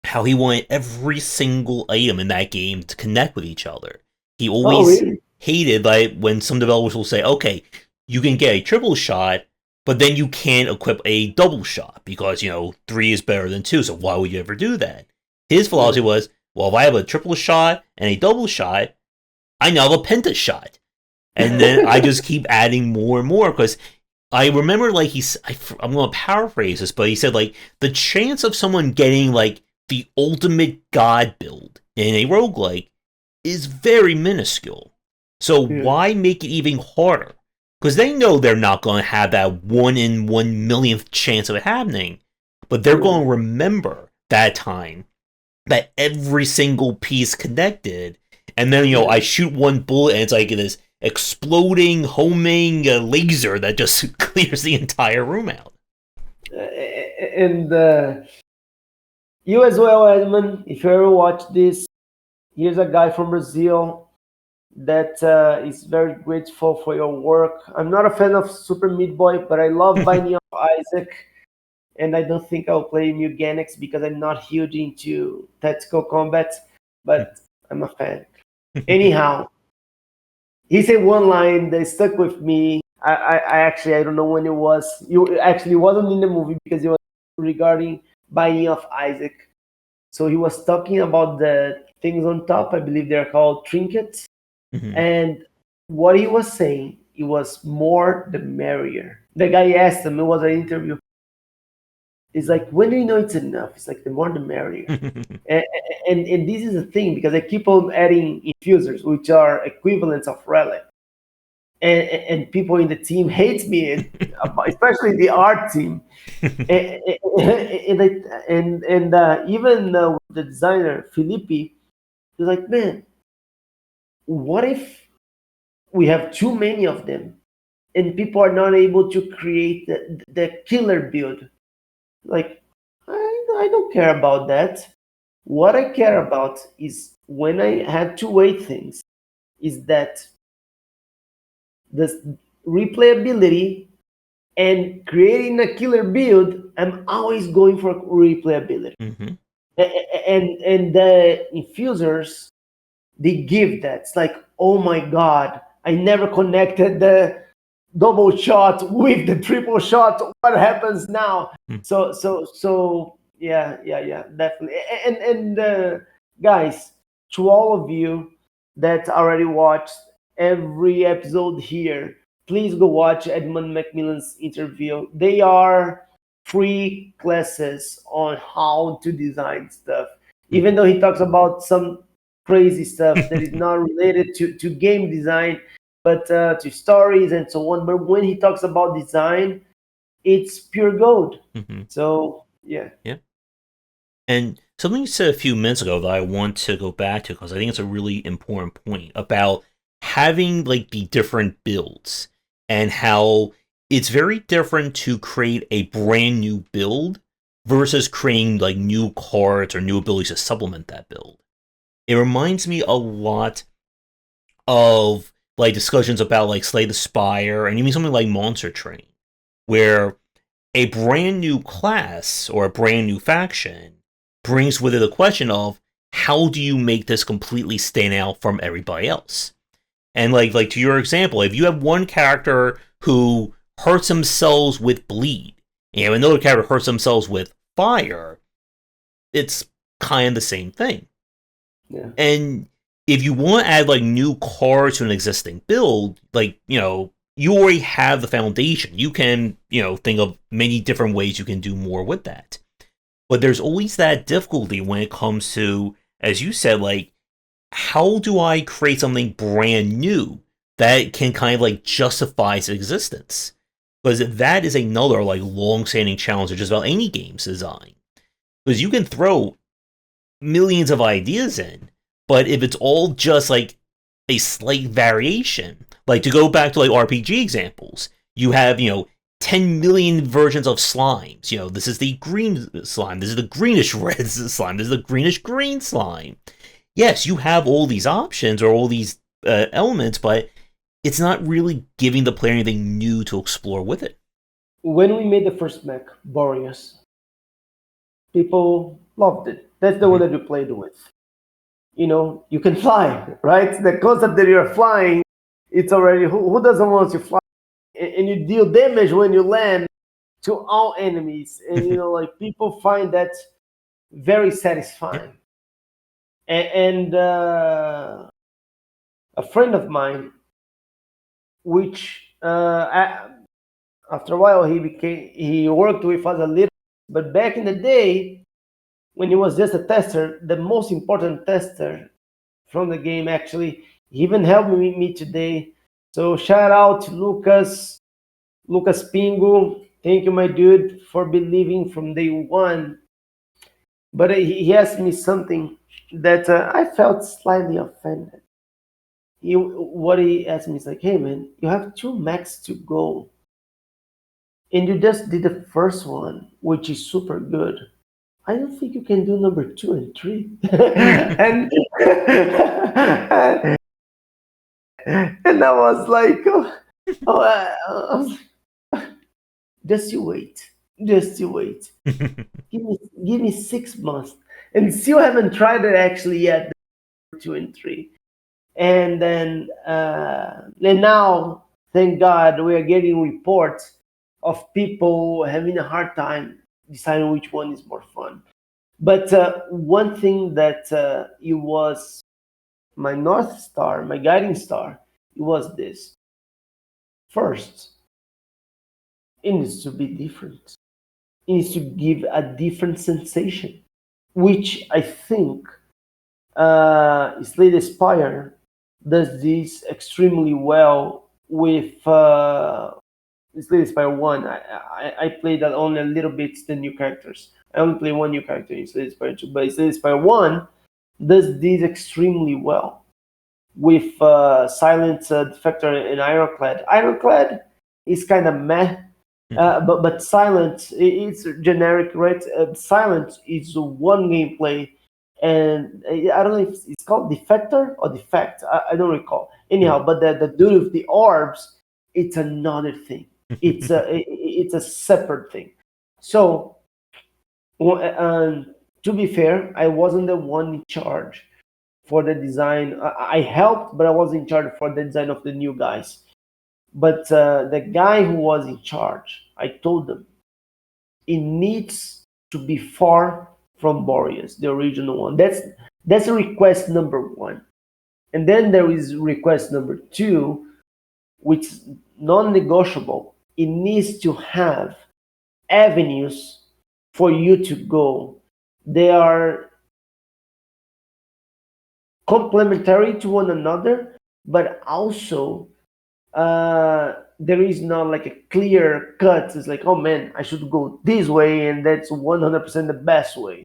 how he wanted every single item in that game to connect with each other. He Oh, always really? hated like when some developers will say, "Okay, you can get a triple shot, but then you can't equip a double shot because 3 is better than 2. So why would you ever do that?" His philosophy was, "Well, if I have a triple shot and a double shot, I now have a penta shot, and then I just keep adding more and more." Because I remember, like I'm going to paraphrase this, but he said like the chance of someone getting like the ultimate god build in a roguelike is very minuscule. So Yeah. why make it even harder? Because they know they're not going to have that 1 in 1 millionth chance of it happening, but they're going to remember that time that every single piece connected. And then I shoot one bullet and it's like this exploding, homing laser that just clears the entire room out. And you as well, Edmund, if you ever watch this, here's a guy from Brazil that is very grateful for your work. I'm not a fan of Super Meat Boy, but I love Binding of Isaac. And I don't think I'll play Muganix because I'm not huge into tactical combat, but I'm a fan. Anyhow, he said one line that stuck with me. I actually I don't know when it was. You actually wasn't in the movie because it was regarding Binding of Isaac. So he was talking about the things on top. I believe they're called trinkets. Mhm. And what he was saying, it was more the merrier. The guy asked him, it was an interview. It's like, when do you know it's enough? It's like, the more the merrier. And this is the thing, because I keep on adding infusers, which are equivalents of relic. And people in the team hate me, especially the art team. And even the designer, Felipe, he's like, man, what if we have too many of them and people are not able to create the killer build? Like, I don't care about that. What I care about is when I have to weigh things, is that the replayability and creating a killer build, I'm always going for replayability. Mhm. And the infusers, they give that. It's like, oh my god, I never connected the double shot with the triple shot. What happens now? Mm. So yeah, definitely. And guys, to all of you that already watched every episode here, please go watch Edmund Macmillan's interview. They are free classes on how to design stuff. Even though he talks about some crazy stuff that is not related to game design, but to stories and so on. But when he talks about design, it's pure gold. Mhm. So yeah. Yeah. And something you said a few minutes ago that I want to go back to because I think it's a really important point about having like the different builds and how it's very different to create a brand new build versus creating like new cards or new abilities to supplement that build. It reminds me a lot of like discussions about like Slay the Spire and even something like Monster Train, where a brand new class or a brand new faction brings with it a question of how do you make this completely stand out from everybody else? And like to your example, if you have one character who hurts themselves with bleed, and you have another character hurts themselves with fire, it's kind of the same thing. Yeah. And if you want to add like new cards to an existing build, like, you already have the foundation. You can, think of many different ways you can do more with that. But there's always that difficulty when it comes to, as you said, like, how do I create something brand new that can kind of like justify its existence? Because that is another like long-standing challenge of just about any game's design. Because you can throw millions of ideas in, but if it's all just like a slight variation, like to go back to like RPG examples, you have 10 million versions of slimes. This is the green slime, this is the greenish red slime, this is the greenish green slime. Yes, you have all these options or all these elements, but it's not really giving the player anything new to explore with it. When we made the first mech, Boreas, people loved it. That's the one that you played with. You can fly, right? The concept that you're flying, it's already, who doesn't want to fly? And you deal damage when you land to all enemies. And, like people find that very Yeah. satisfying. And a friend of mine, which after a while he worked with us a little, but back in the day when he was just a tester, the most important tester from the game, actually, he even helped me today. So shout out to Lucas Pingo. Thank you, my dude, for believing from day one. But he asked me something that I felt slightly offended. what he asked me is like, hey man, you have two mechs to go, and you just did the first one, which is super good. I don't think you can do number two and three. and and I was like, I was like, just you wait, just you wait. Give me 6 months, and still haven't tried it actually yet. Two and three, and now, thank God, we are getting reports of people having a hard time deciding which one is more fun. But one thing that it was my North Star, my guiding star, it was this. First, it needs to be different. It needs to give a different sensation, which I think Slay Spire does this extremely well with Slay Spire 1. I played that only a little bit, the new characters. I only play one new character in Slay Spire 2, but Slay Spire 1 does this extremely well with Silent Defector and Ironclad. Ironclad is kind of meh, but Silent, it's generic, right? Silent is one gameplay, and I don't know if it's called Defector or Defect. I don't recall. Anyhow, but the dude with the orbs, it's another thing. It's a separate thing. So, to be fair, I wasn't the one in charge for the design. I helped, but I was in charge for the design of the new guys. But the guy who was in charge, I told them, it needs to be far from Boreas, the original one. That's request number one. And then there is request number two, which is non-negotiable. It needs to have avenues for you to go. They are complementary to one another, but also there is not like a clear cut. It's like, oh man, I should go this way, and that's 100% the best way.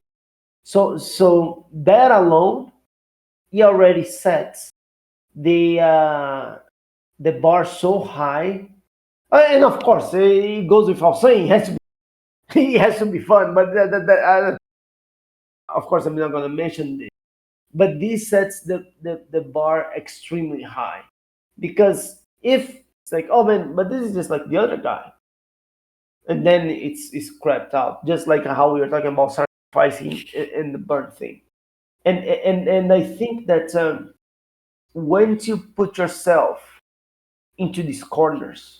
So that alone, he already sets the bar so high. And of course, it goes without saying, it has to be fun. But of course, I'm not going to mention this. But this sets the bar extremely high, because if it's like, oh man, but this is just like the other guy, and then it's crapped out, just like how we were talking about sacrificing in the burn thing. And I think that once you put yourself into these corners,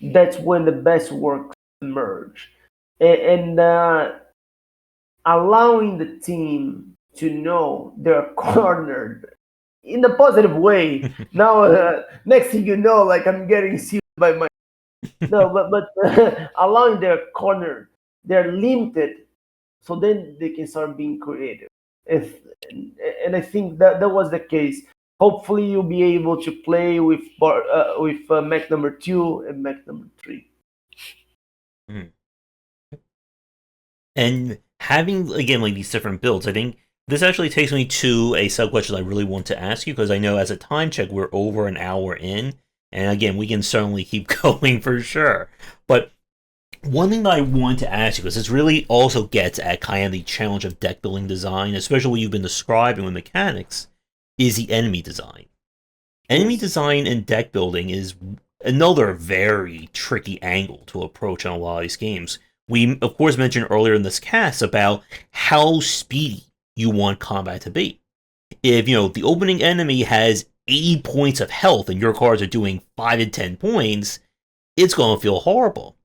that's when the best work emerge, and allowing the team to know they're cornered in a positive way. Now, next thing you know, like I'm getting sued by my no, but allowing their corner, they're limited, so then they can start being creative. If and I think that was the case. Hopefully, you'll be able to play with mech number 2 and mech number 3. Mm. And having, again, like these different builds, I think this actually takes me to a sub question I really want to ask you, because I know as a time check, we're over an hour in. And again, we can certainly keep going for sure. But one thing that I want to ask you, because this really also gets at kind of the challenge of deck building design, especially what you've been describing with mechanics, is the enemy design. Enemy design and deck building is another very tricky angle to approach on a lot of these games. We, of course, mentioned earlier in this cast about how speedy you want combat to be. If, the opening enemy has 80 points of health and your cards are doing 5 to 10 points, it's going to feel horrible.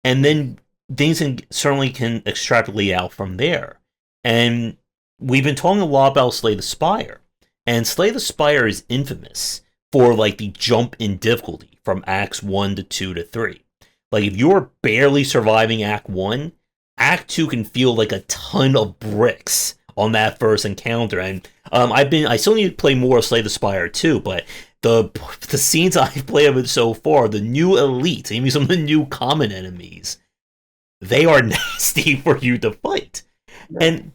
And then things certainly can extrapolate out from there. And we've been talking a lot about Slay the Spire. And Slay the Spire is infamous for like the jump in difficulty from Acts 1 to 2 to 3. Like if you're barely surviving Act 1, Act 2 can feel like a ton of bricks on that first encounter. And I still need to play more of Slay the Spire 2, but the scenes I've played of it so far, the new elites, even some of the new common enemies, they are nasty for you to fight. And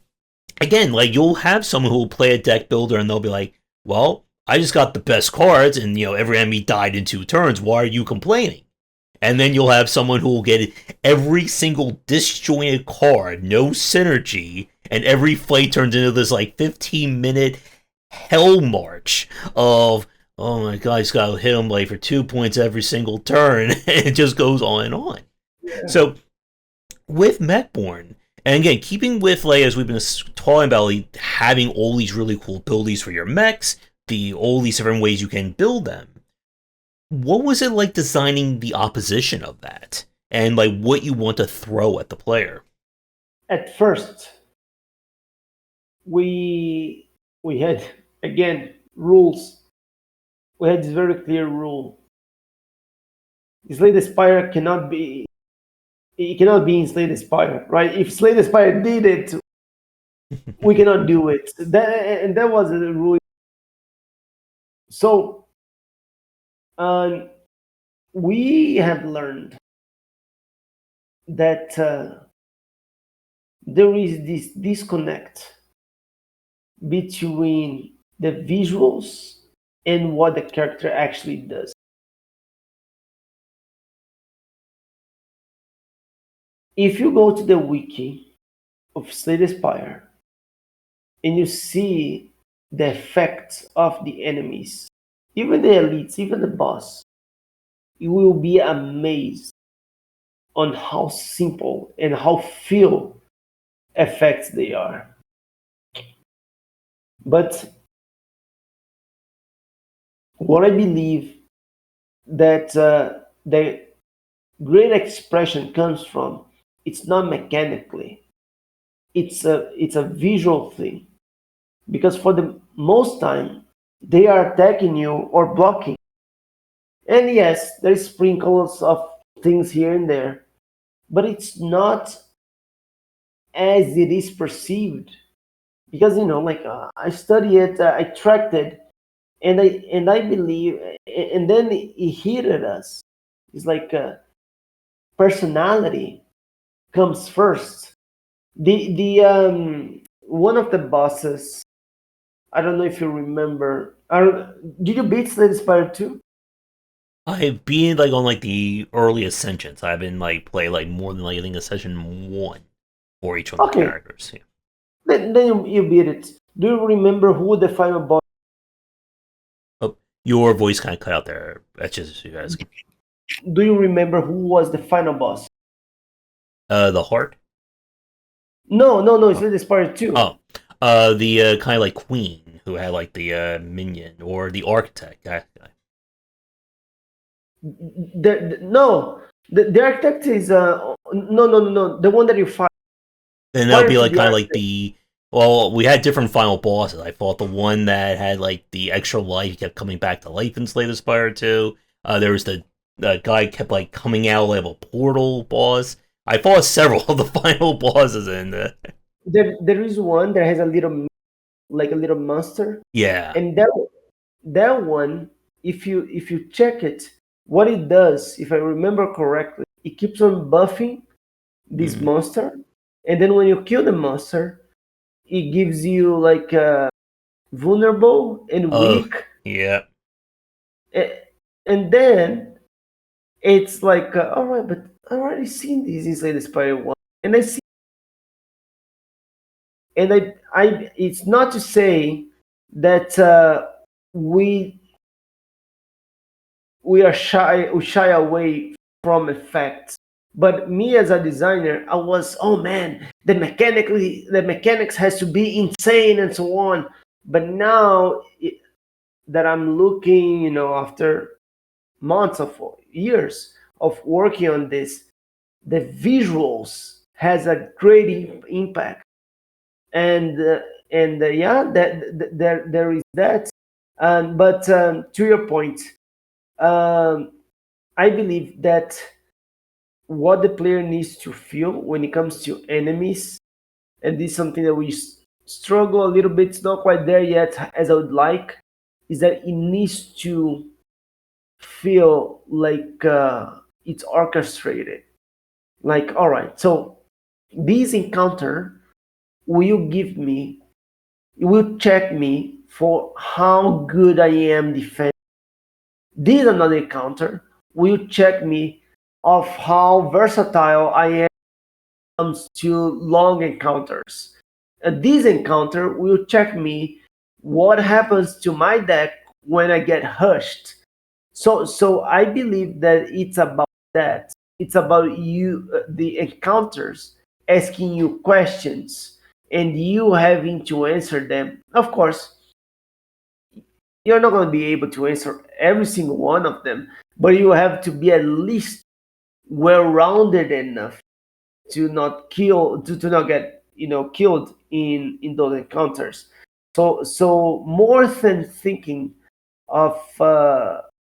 again, like you'll have someone who will play a deck builder and they'll be like, well, I just got the best cards, and every enemy died in 2 turns. Why are you complaining? And then you'll have someone who will get every single disjointed card, no synergy, and every fight turns into this like 15-minute hell march of, oh my god, he's got to hit him like for 2 points every single turn, and it just goes on and on. Yeah. So with Mechborn, and again, keeping with like as we've been talking about, like, having all these really cool abilities for your mechs, all these different ways you can build them. What was it like designing the opposition of that, and like what you want to throw at the player? At first, we had, again, rules. We had this very clear rule. Slay the Spire cannot be in Slay the Spire, right? If Slay the Spire did it, we cannot do it. That was the rule. So we have learned that there is this disconnect between the visuals and what the character actually does. If you go to the wiki of Slay the Spire and you see the effects of the enemies, even the elites, even the boss, you will be amazed on how simple and how few effects they are. But what I believe that the great expression comes from, it's not mechanically, it's a visual thing, because for the most time they are attacking you or blocking, and yes, there's sprinkles of things here and there, but it's not as it is perceived, because like I study it, I tracked it, and I believe, and then it hit at us. It's like personality comes first. The one of the bosses, I don't know if you remember. Did you beat Slay the Spire 2? I've been like on like the early ascensions. I've been like play like more than like I think Ascension 1 for each one of the Okay, characters. Yeah. then you beat it. Do you remember who the final boss? Oh, your voice kind of cut out there. That's just you guys. Do you remember who was the final boss? The heart. No, it's Oh, Slay the Spire 2. oh. The kind of like queen who had like the minion or the architect guy. No, the architect is no, the one that you fight And that would prior be to like the kind of like architect. the. Well, we had different final bosses. I fought the one that had like the extra life, he kept coming back to life in Slay the Spire 2. There was the guy kept like coming out of a portal boss. I fought several of the final bosses in the. There is one that has a little, like a little monster, Yeah. and that one, if you check it, what it does, if I remember correctly, it keeps on buffing this Mm. monster, and then when you kill the monster, it gives you like vulnerable and Oh, weak, yeah. and then it's like all right, but I already seen this inside the Spire 1, and I see, and I it's not to say that we we shy away from effects, but me as a designer, I was, oh man, the mechanics has to be insane and so on. But now that I'm looking, after months of years of working on this, the visuals has a great impact, and yeah, there is that. But to your point, um, I believe that what the player needs to feel when it comes to enemies, and this is something that we struggle a little bit, it's not quite there yet as I would like, is that it needs to feel like it's orchestrated. Like, all right, so this encounter will give me, it will check me for how good I am defending. This another encounter will check me of how versatile I am when it comes to long encounters. This encounter will check me what happens to my deck when I get hushed. So I believe that it's about that. It's about you, the encounters asking you questions and you having to answer them. Of course, you're not going to be able to answer every single one of them, but you have to be at least well-rounded enough to not get killed in those encounters. So more than thinking of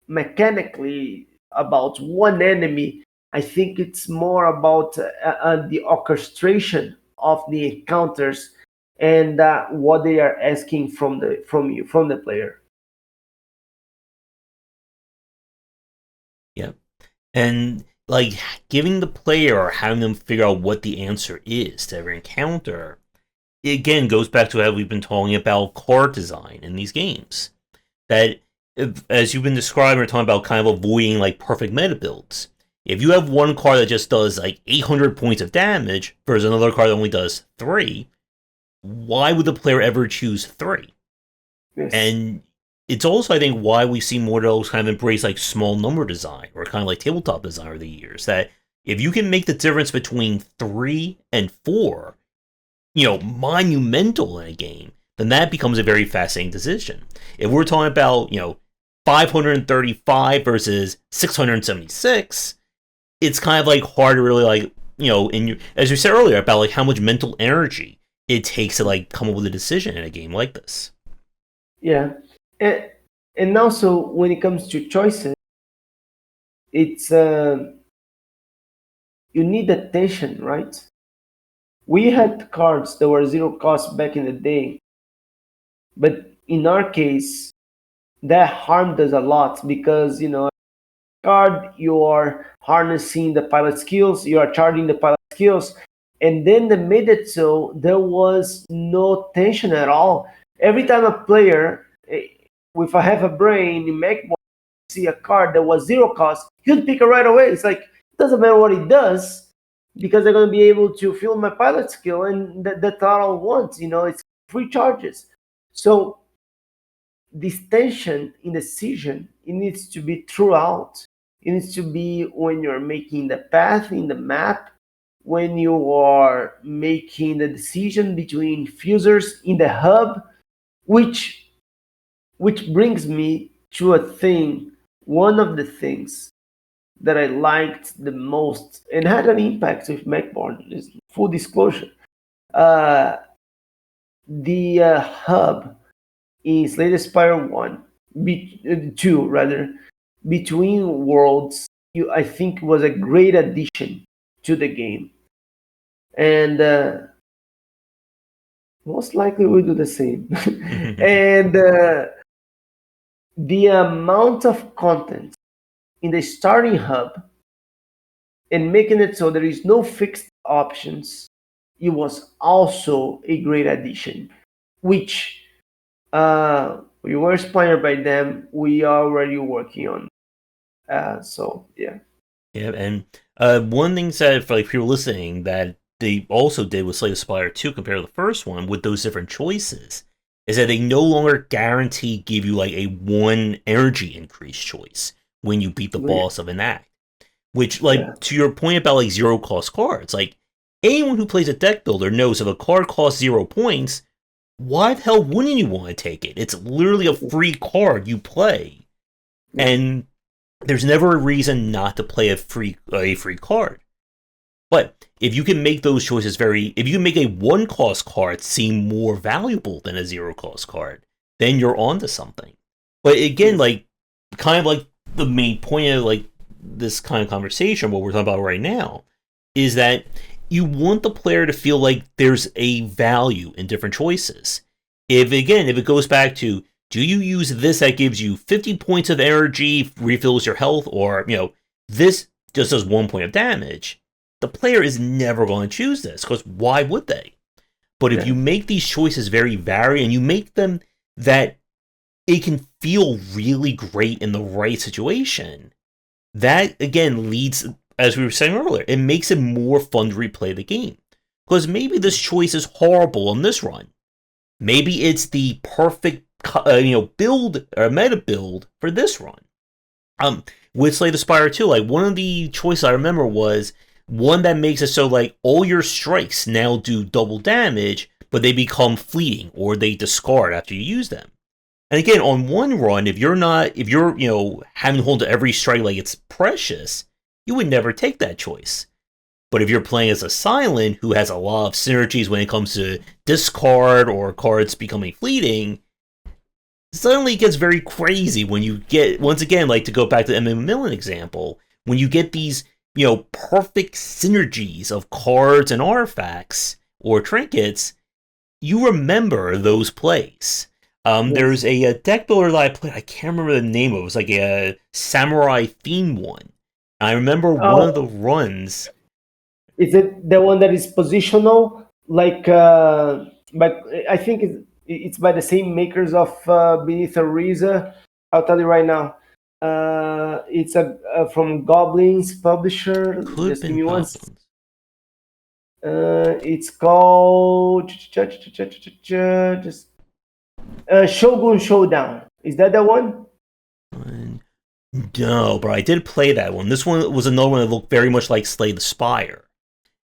mechanically about one enemy, I think it's more about the orchestration of the encounters and what they are asking from the player. Yeah. And like giving the player or having them figure out what the answer is to every encounter, it again goes back to how we've been talking about card design in these games. That as you've been describing, we're talking about kind of avoiding like perfect meta builds. If you have one card that just does like 800 points of damage versus another card that only does 3, why would the player ever choose 3? Yes. And it's also, I think, why we see more of those kind of embrace like small number design or kind of like tabletop design over the years. That if you can make the difference between 3 and 4, monumental in a game, then that becomes a very fascinating decision. If we're talking about, 535 versus 676, it's kind of like hard to really like, as you said earlier about like how much mental energy it takes to like come up with a decision in a game like this. Yeah. And also when it comes to choices, it's you need attention, right? We had cards that were zero cost back in the day, but in our case, that harmed us a lot because card you are harnessing the pilot skills, you are charging the pilot skills, and then they made it so there was no tension at all. Every time a player with a half a brain in Mechborn see a card that was zero cost, he'd pick it right away. It's like it doesn't matter what he does because they're going to be able to fill my pilot skill, and that's all I want. It's free charges. So this tension in decision, it needs to be throughout. It needs to be when you're making the path in the map, when you are making the decision between fusers in the hub, which brings me to a thing. One of the things that I liked the most and had an impact with Mechborn is full disclosure. The hub in Slay the Spire 2 rather, between worlds, I think was a great addition to the game. And most likely we'll do the same. And the amount of content in the starting hub and making it so there is no fixed options, it was also a great addition, which we were inspired by them. We are already working on. So yeah. Yeah, and one thing that for like people listening that they also did with Slay the Spire 2 compared to the first one with those different choices is that they no longer guarantee give you like a 1 energy increase choice when you beat the boss of an act. Which, like, to your point about like zero cost cards, like anyone who plays a deck builder knows if a card costs 0 points, why the hell wouldn't you want to take it? It's literally a free card you play, and there's never a reason not to play a free card. But if you can make those choices if you can make a 1 cost card seem more valuable than a 0 cost card, then you're onto something. But again, like kind of like the main point of like this kind of conversation, what we're talking about right now, is that you want the player to feel like there's a value in different choices. If it goes back to, do you use this that gives you 50 points of energy, refills your health, or, this just does 1 point of damage, the player is never going to choose this, because why would they? But if you make these choices very varied, and you make them that it can feel really great in the right situation. That, again, leads, as we were saying earlier, it makes it more fun to replay the game. Because maybe this choice is horrible on this run. Maybe it's the perfect, build or meta build for this run. With Slay the Spire 2, like, one of the choices I remember was one that makes it so, like, all your strikes now do double damage, but they become fleeting, or they discard after you use them. And again, on one run, if you're having to hold to every strike like it's precious, you would never take that choice. But if you're playing as a Silent who has a lot of synergies when it comes to discard or cards becoming fleeting, suddenly it gets very crazy when you get, once again, like to go back to the M.M. Millen example, when you get these, perfect synergies of cards and artifacts or trinkets, you remember those plays. There's a deck builder that I played, I can't remember the name of it, was like a samurai theme one. I remember one of the runs. Is it the one that is positional? Like, but I think it's by the same makers of Beneath a Riza. I'll tell you right now. It's from Goblins publisher. Could have Just give been me one. Goblins. It's called just Shogun Showdown. Is that the one? No, but I did play that one. This one was another one that looked very much like Slay the Spire.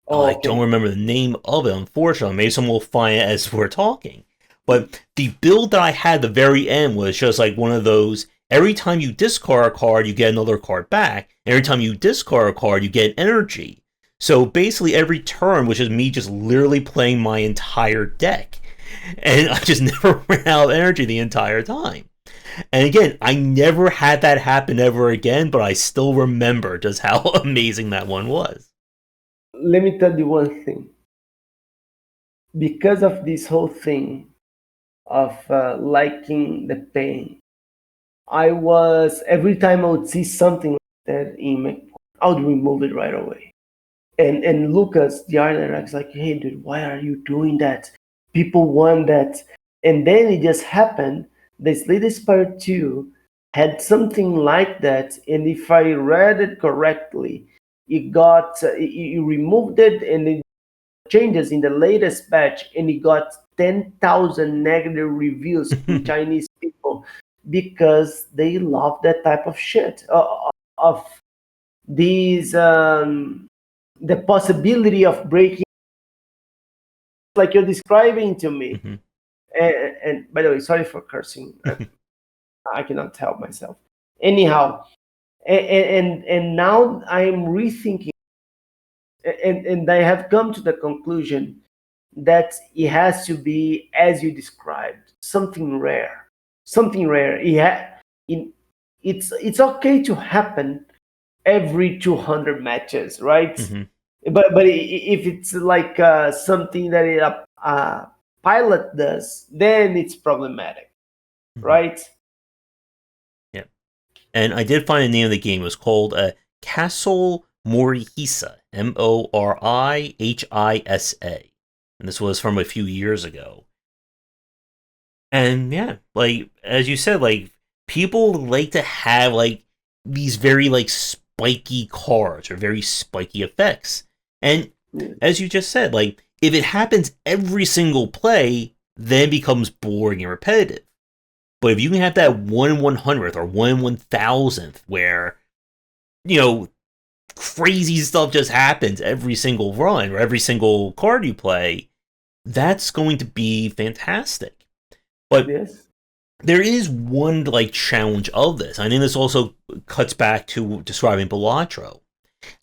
Oh, I don't remember the name of it, unfortunately. Maybe someone will find it as we're talking. But the build that I had at the very end was just like one of those, every time you discard a card, you get another card back. Every time you discard a card, you get energy. So basically every turn was just me just literally playing my entire deck. And I just never ran out of energy the entire time. And again, I never had that happen ever again, but I still remember just how amazing that one was. Let me tell you one thing. Because of this whole thing of liking the pain, I was, every time I would see something like that in Mechborn, I would remove it right away. And Lucas, the art director, is like, hey, dude, why are you doing that? People want that. And then it just happened. This latest part 2 had something like that. And if I read it correctly, it removed it and it changes in the latest batch, and it got 10,000 negative reviews from Chinese people because they love that type of shit, of these the possibility of breaking, like you're describing to me. Mm-hmm. And by the way, sorry for cursing. I cannot help myself. Anyhow, and now I'm rethinking, and I have come to the conclusion that it has to be, as you described, something rare. Something rare. It's okay to happen every 200 matches, right? Mm-hmm. But if it's like something that a pilot does, then it's problematic, Mm-hmm. right? Yeah. And I did find the name of the game. It was called Castle Morihisa, Morihisa. And this was from a few years ago. And yeah, like, as you said, like, people like to have, like, these very, like, spiky cards or very spiky effects. And as you just said, like, if it happens every single play, then it becomes boring and repetitive. But if you can have that 1 100th or 1 1000th where, crazy stuff just happens every single run or every single card you play, that's going to be fantastic. But yes, there is one, like, challenge of this. I think this also cuts back to describing Balatro.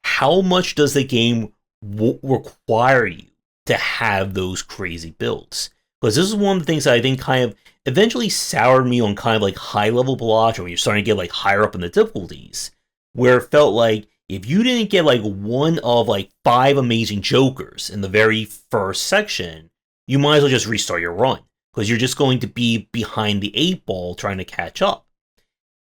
How much does the game require you to have those crazy builds? Because this is one of the things that I think kind of eventually soured me on kind of like high level Balatro when you're starting to get like higher up in the difficulties, where it felt like if you didn't get like one of like 5 amazing jokers in the very first section, you might as well just restart your run, because you're just going to be behind the 8 ball trying to catch up.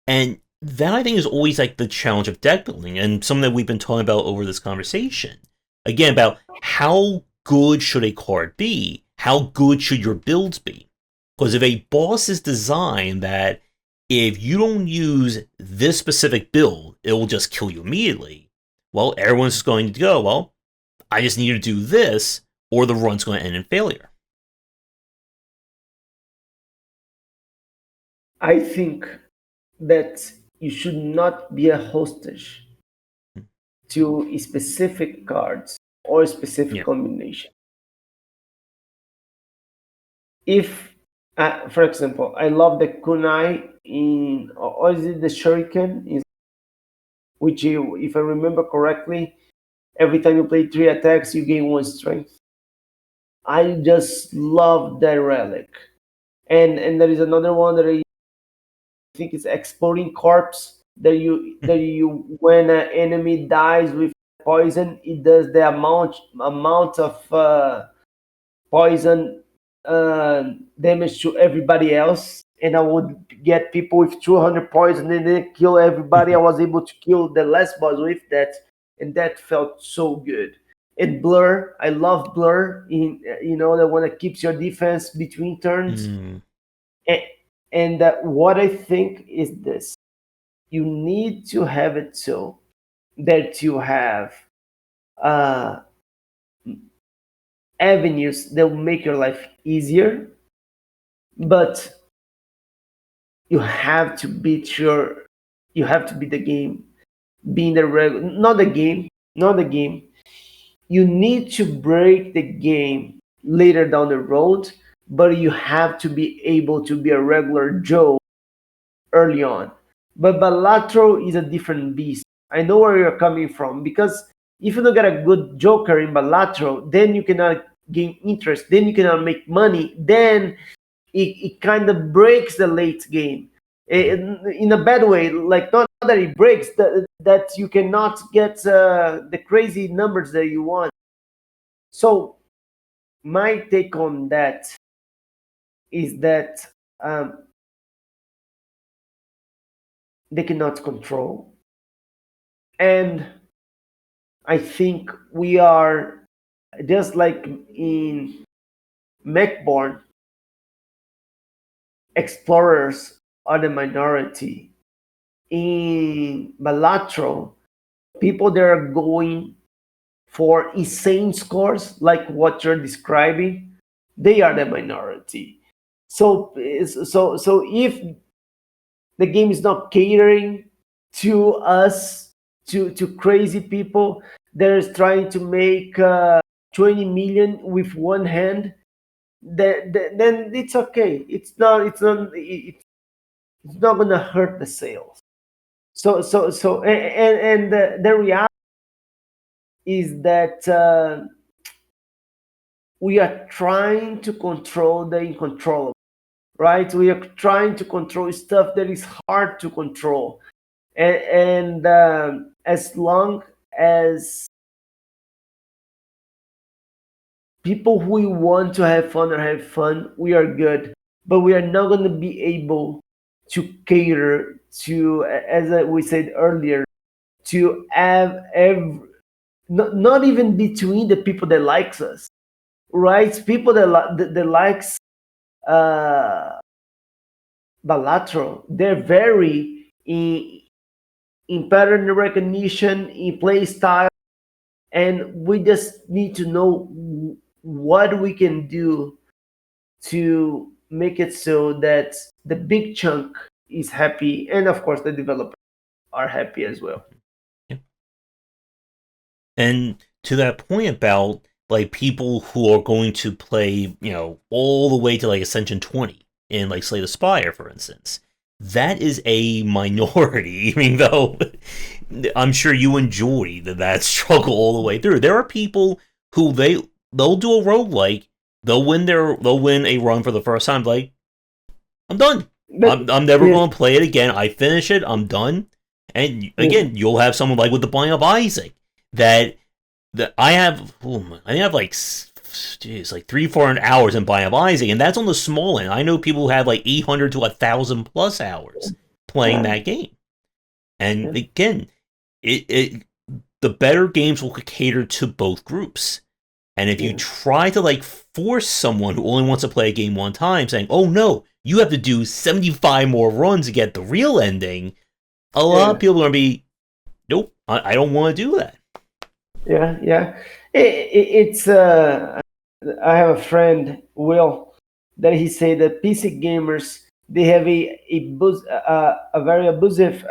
And that, I think, is always like the challenge of deck building, and something that we've been talking about over this conversation. Again, about how good should a card be? How good should your builds be? Because if a boss is designed that if you don't use this specific build, it will just kill you immediately, well, everyone's just going to go, well, I just need to do this, or the run's going to end in failure. I think that you should not be a hostage to specific cards or specific Yeah. combination. If, for example, I love the kunai in, or is it the shuriken, which you, if I remember correctly, every time you play 3 attacks, you gain 1 strength. I just love that relic. And there is another one that I think is exploding corpse, that you when an enemy dies with poison, it does the amount of poison damage to everybody else. And I would get people with 200 poison and then kill everybody. I was able to kill the last boss with that, and that felt so good. And blur, I love blur. In the one that keeps your defense between turns. Mm. And what I think is this: you need to have it so that you have uh, avenues that will make your life easier, but you have to beat your, you have to beat the game, being the regular, not the game. You need to break the game later down the road, but you have to be able to be a regular Joe early on. But Balatro is a different beast. I know where you're coming from, because if you don't get a good Joker in Balatro, then you cannot gain interest, then you cannot make money, then it kind of breaks the late game. In a bad way, like not that it breaks, that you cannot get the crazy numbers that you want. So my take on that is that they cannot control. And I think we are just like in Mechborn, explorers are the minority. In Balatro, people that are going for insane scores, like what you're describing, they are the minority. So if the game is not catering to us, to crazy people that is trying to make 20 million with one hand, then it's okay. It's not gonna hurt the sales. And the reality is that we are trying to control the uncontrollable, right? We are trying to control stuff that is hard to control. And as long as people who want to have fun or have fun, we are good. But we are not going to be able to cater to, as we said earlier, to have not even between the people that likes us, right? People that likes uh, Balatro, they're very in pattern recognition, in play style, and we just need to know what we can do to make it so that the big chunk is happy, and of course the developers are happy as well. Yeah. And to that point about like people who are going to play, all the way to like Ascension 20 in like Slay the Spire, for instance, that is a minority, even though I'm sure you enjoy that struggle all the way through. There are people who they'll do a roguelike, they'll win a run for the first time, like, I'm done. I'm never Yes, going to play it again. I finish it, I'm done. And yes. again, you'll have someone like with the Binding of Isaac that I have. I have like, like 300-400 hours in Binding of Isaac, and that's on the small end. I know people who have like 800 to 1,000 plus hours playing Yeah, that game. And yeah. again, it the better games will cater to both groups. And if you Yeah. try to like force someone who only wants to play a game one time, saying, "Oh no, you have to do 75 more runs to get the real ending," a lot of Yeah. people are gonna be, "Nope, I don't want to do that." Yeah. Yeah. It's I have a friend, Will, that he said that PC gamers, they have a very abusive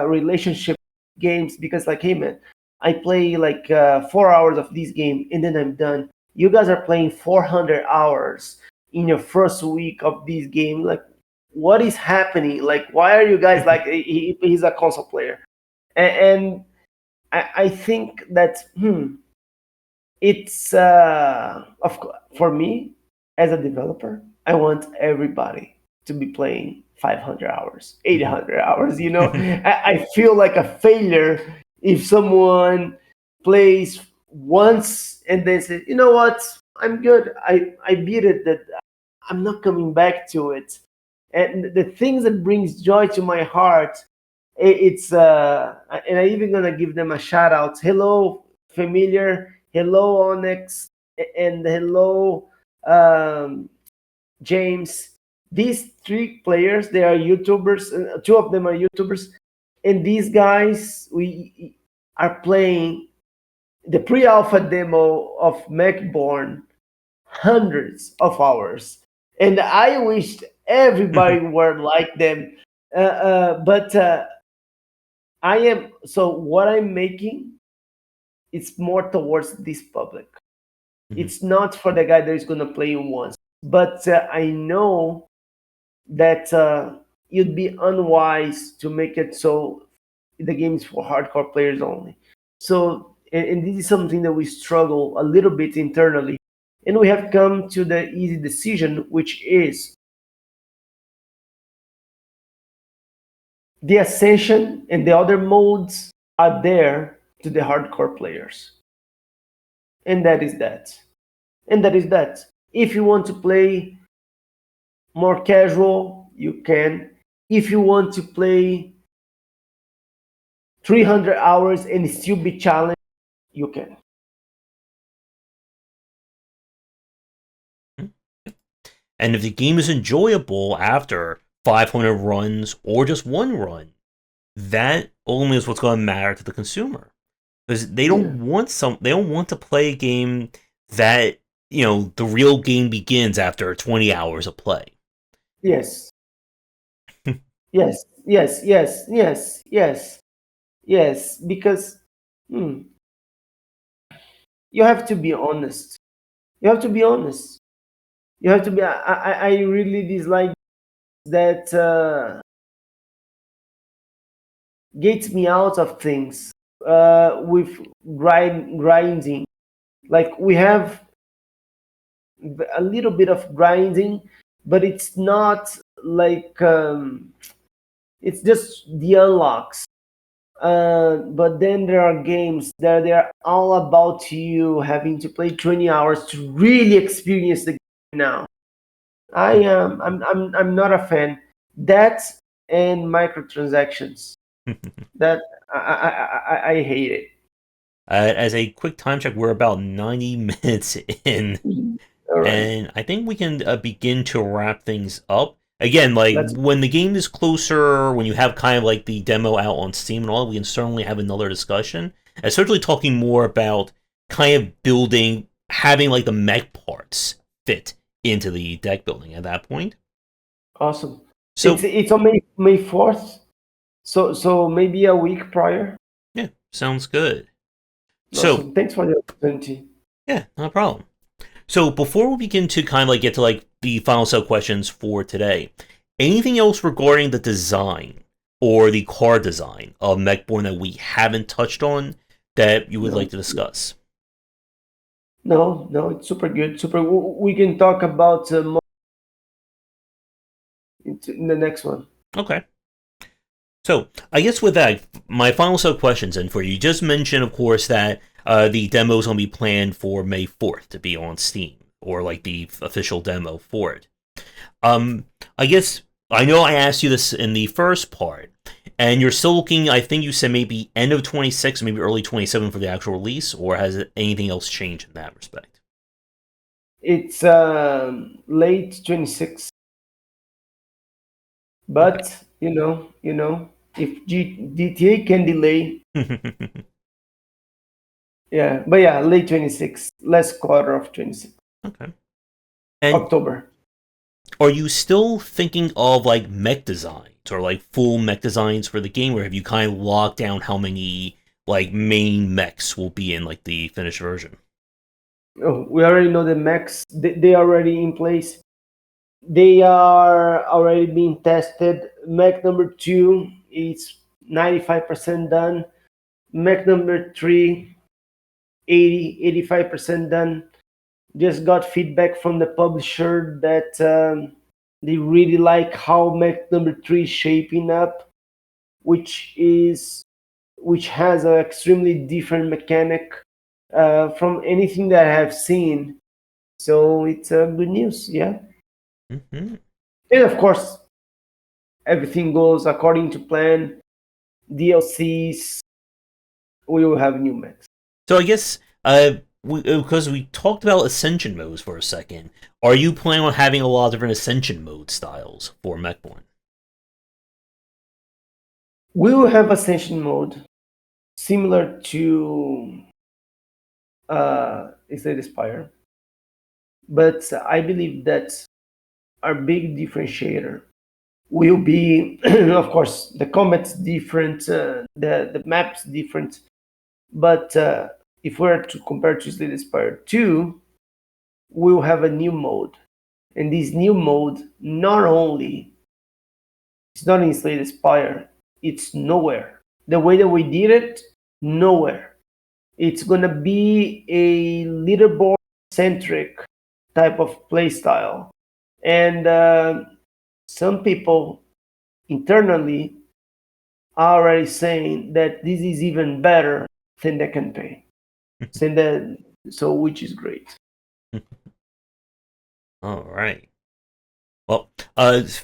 relationship with games, because like, hey man, I play like 4 hours of this game and then I'm done. You guys are playing 400 hours in your first week of this game. Like, what is happening? Like, why are you guys like? He's a console player, and I think that it's of course, for me as a developer, I want everybody to be playing 500 hours, 800 hours. I feel like a failure if someone plays once and then says, you know what, I'm good, I beat it, that I'm not coming back to it. And the things that brings joy to my heart, it's and I even gonna give them a shout out. Hello, familiar. Hello, Onyx, and hello, um, James. These three players, they are YouTubers. Two of them are YouTubers, and these guys, we are playing the pre-alpha demo of Mechborn hundreds of hours, and I wished everybody were like them. But I am, so what I'm making, it's more towards this public. It's not for the guy that is gonna play once. But I know that you'd be unwise to make it so the game is for hardcore players only. So, and this is something that we struggle a little bit internally, and we have come to the easy decision, which is the Ascension and the other modes are there to the hardcore players. And that is that. And that is that. If you want to play more casual, you can. If you want to play 300 hours and still be challenged, you can. And if the game is enjoyable after 500 runs or just one run, that only is what's going to matter to the consumer. Because Yeah. they don't want to play a game that, the real game begins after 20 hours of play. Yes. Yes. Yes. Yes. Yes. Yes. Yes. Because you have to be honest. You have to be honest. You have to be. I really dislike that gets me out of things with grinding. Like, we have a little bit of grinding, but it's not like it's just the unlocks. But then there are games that they're all about you having to play 20 hours to really experience the game. Now, I'm not a fan. That and microtransactions. That I hate it. As a quick time check, we're about 90 minutes in, All right, and I think we can begin to wrap things up. Again, like let's. when the game is closer, when you have kind of like the demo out on Steam and all, we can certainly have another discussion. And certainly talking more about kind of building, having like the mech parts fit into the deck building at that point. Awesome. So It's on May 4th, so maybe a week prior. yeah, sounds good. So Awesome. Thanks for the opportunity. yeah, no problem. So before we begin to kind of like get to like the final set of questions for today, anything else regarding the design or the card design of Mechborn that we haven't touched on that you would No, like to discuss? no, it's super good. Super. We can talk about more in the next one. Okay. So I guess with that, my final set of questions, and for you just mentioned, of course, that the demo is going to be planned for May 4th to be on Steam, or like the official demo for it. I guess I know I asked you this in the first part, and you're still looking. I think you said maybe end of 26, maybe early 27 for the actual release, or has anything else changed in that respect? It's late 26. Okay. But if GTA can delay, yeah. But yeah, late 26, last quarter of 26, Okay. And October. are you still thinking of like mech designs or like full mech designs for the game, or have you kind of locked down how many like main mechs will be in like the finished version? Oh, we already know the mechs. They are already in place. They are already being tested. Mech number two is 95% done. Mech number three, 85% done. Just got feedback from the publisher that they really like how mech number three is shaping up, which is which has an extremely different mechanic from anything that I have seen. So it's good news, yeah. Mm-hmm. And of course, everything goes according to plan. DLCs, we will have new mechs. So I guess because we talked about ascension modes for a second, are you planning on having a lot of different ascension mode styles for Mechborn? We will have Ascension mode similar to Slay Spire, but I believe that our big differentiator will be, of course, the combat's different, the map's different, but if we're to compare to Slay Spire 2, we'll have a new mode. And this new mode not only it's not in Slay Spire, it's nowhere. The way that we did it, nowhere. It's gonna be a leaderboard centric type of playstyle. And some people internally are already saying that this is even better than the campaign. Saying that, so which is great. All right. Well,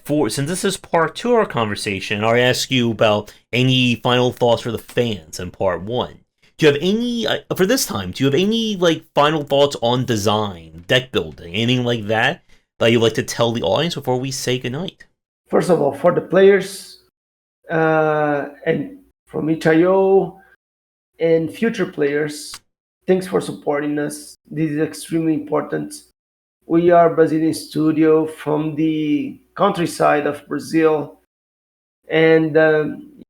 for since this is part two of our conversation, I'll ask you about any final thoughts for the fans in part one. Do you have any for this time? Do you have any like final thoughts on design, deck building, anything like that you'd like to tell the audience before we say goodnight? First of all, for the players and from HIO and future players, thanks for supporting us. This is extremely important. We are a Brazilian studio from the countryside of Brazil, and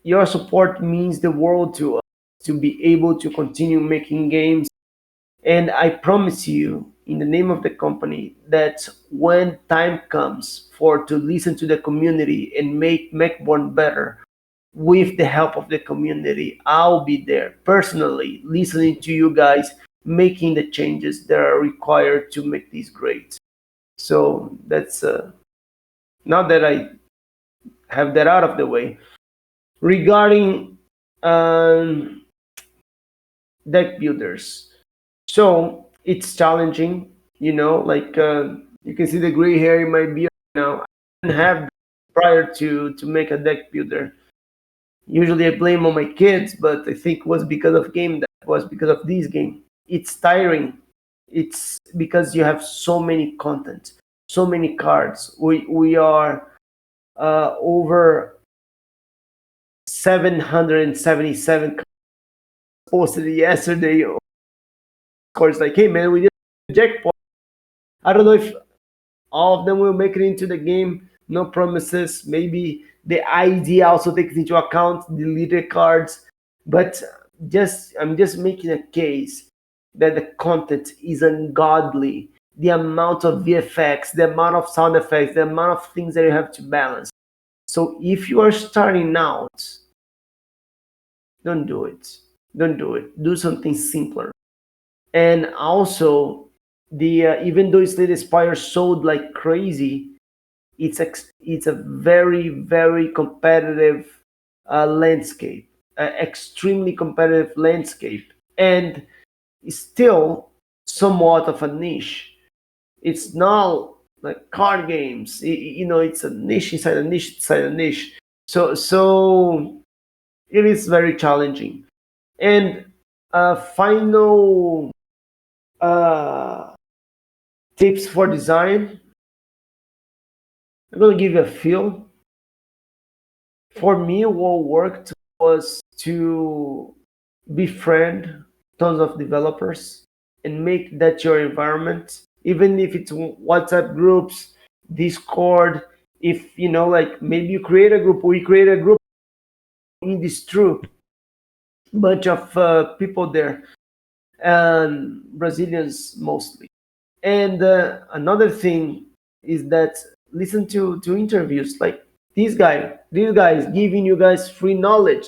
your support means the world to us to be able to continue making games. And I promise you, in the name of the company, that when time comes for to listen to the community and make Mechborn better, with the help of the community, I'll be there personally, listening to you guys, making the changes that are required to make this great. So that's now that I have that out of the way. Regarding um, deck builders, so it's challenging, like you can see the gray hair in my beard now. I didn't have that prior to make a deck builder. Usually I blame on my kids, but I think it was because of game that was because of this game. It's tiring. It's because you have so many content, so many cards. We are over 777 posted yesterday. Of course, like, hey man, we did a jackpot. I don't know if all of them will make it into the game. No promises. Maybe the ID also takes into account deleted cards. But I'm just making a case that the content is ungodly. The amount of VFX, the amount of sound effects, the amount of things that you have to balance. So if you are starting out, don't do it. Don't do it. Do something simpler. And also, the even though Slay Spire sold like crazy, it's a very very competitive landscape, extremely competitive landscape, and it's still somewhat of a niche. It's not like card games. It's a niche inside a niche inside a niche. So it is very challenging. And final Tips for design. I'm gonna give you a feel. For me, what worked was to befriend tons of developers and make that your environment, even if it's WhatsApp groups, Discord. If you know, like maybe you create a group, we create a group in this true bunch of people there, and Brazilians mostly. And another thing is that listen to interviews like these guys giving you guys free knowledge.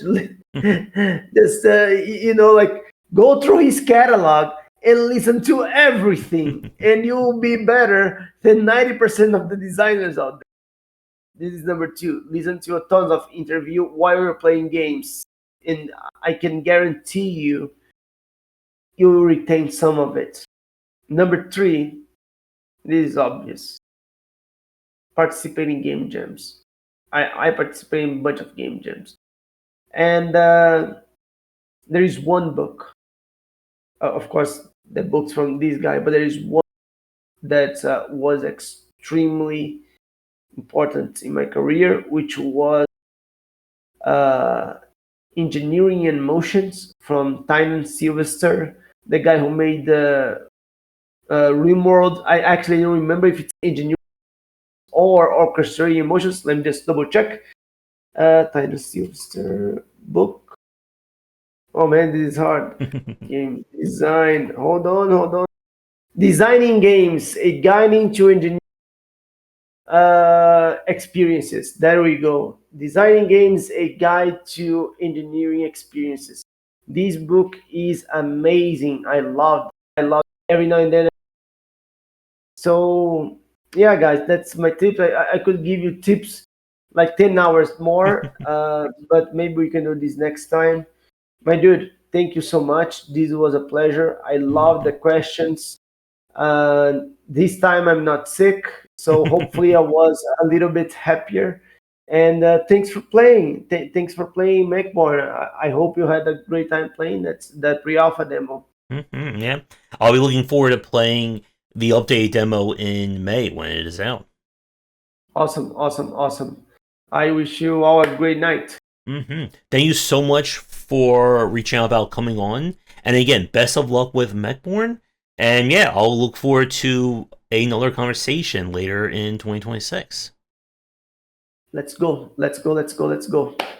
Just like go through his catalog and listen to everything, and you will be better than 90% of the designers out there. This is number two. Listen to a tons of interview while you're playing games, and I can guarantee you will retain some of it. Number three, this is obvious. Participate in game jams. I participate in a bunch of game jams. And there is one book. Of course, the books from this guy, but there is one that was extremely important in my career, which was uh, Engineering and Motions from Tynan Sylvester, the guy who made the Rimworld. I actually don't remember if it's Engineering or Orchestrating Emotions. Let me just double check. Tynan Sylvester book. Oh man, this is hard. Game design. Hold on. Designing games, a guide into engineering experiences. There we go. Designing games, a guide to engineering experiences. This book is amazing. I love every now and then. So yeah, guys, that's my tip. I could give you tips like 10 hours more, but maybe we can do this next time. My dude, thank you so much. This was a pleasure. I love the questions. This time I'm not sick, so hopefully I was a little bit happier. And thanks for playing. Thanks for playing Mechborn. I hope you had a great time playing that pre-alpha demo. Yeah, I'll be looking forward to playing the update demo in May when it is out. Awesome. I wish you all a great night. Thank you so much for reaching out about coming on. And again, best of luck with Mechborn. And yeah, I'll look forward to another conversation later in 2026. Let's go.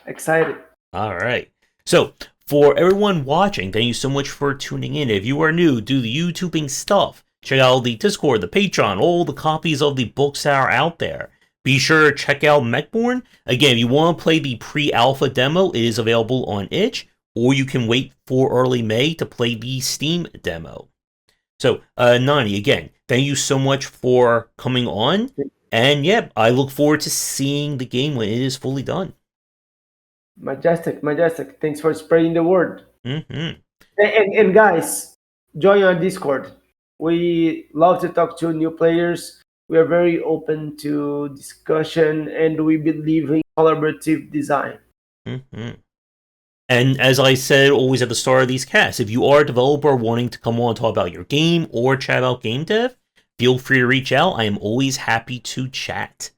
Excited. All right. So, for everyone watching, thank you so much for tuning in. If you are new, do the YouTubing stuff. Check out the Discord, the Patreon, all the copies of the books that are out there. Be sure to check out Mechborn. Again, if you want to play the pre-alpha demo, it is available on itch, or you can wait for early May to play the Steam demo. So, Nani, again, thank you so much for coming on. And yeah, I look forward to seeing the game when it is fully done. Majestic. Thanks for spreading the word. Mm-hmm. And guys, join our Discord. We love to talk to new players. We are very open to discussion, and we believe in collaborative design. Mm-hmm. And as I said always at the start of these casts, if you are a developer wanting to come on and talk about your game or chat about game dev, feel free to reach out. I am always happy to chat.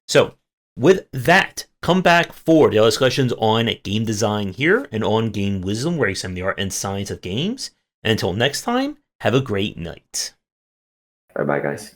So, with that, come back for the discussions on game design here and on Game Wisdom, where I examine the art and science of games. And until next time, have a great night. Bye bye, guys.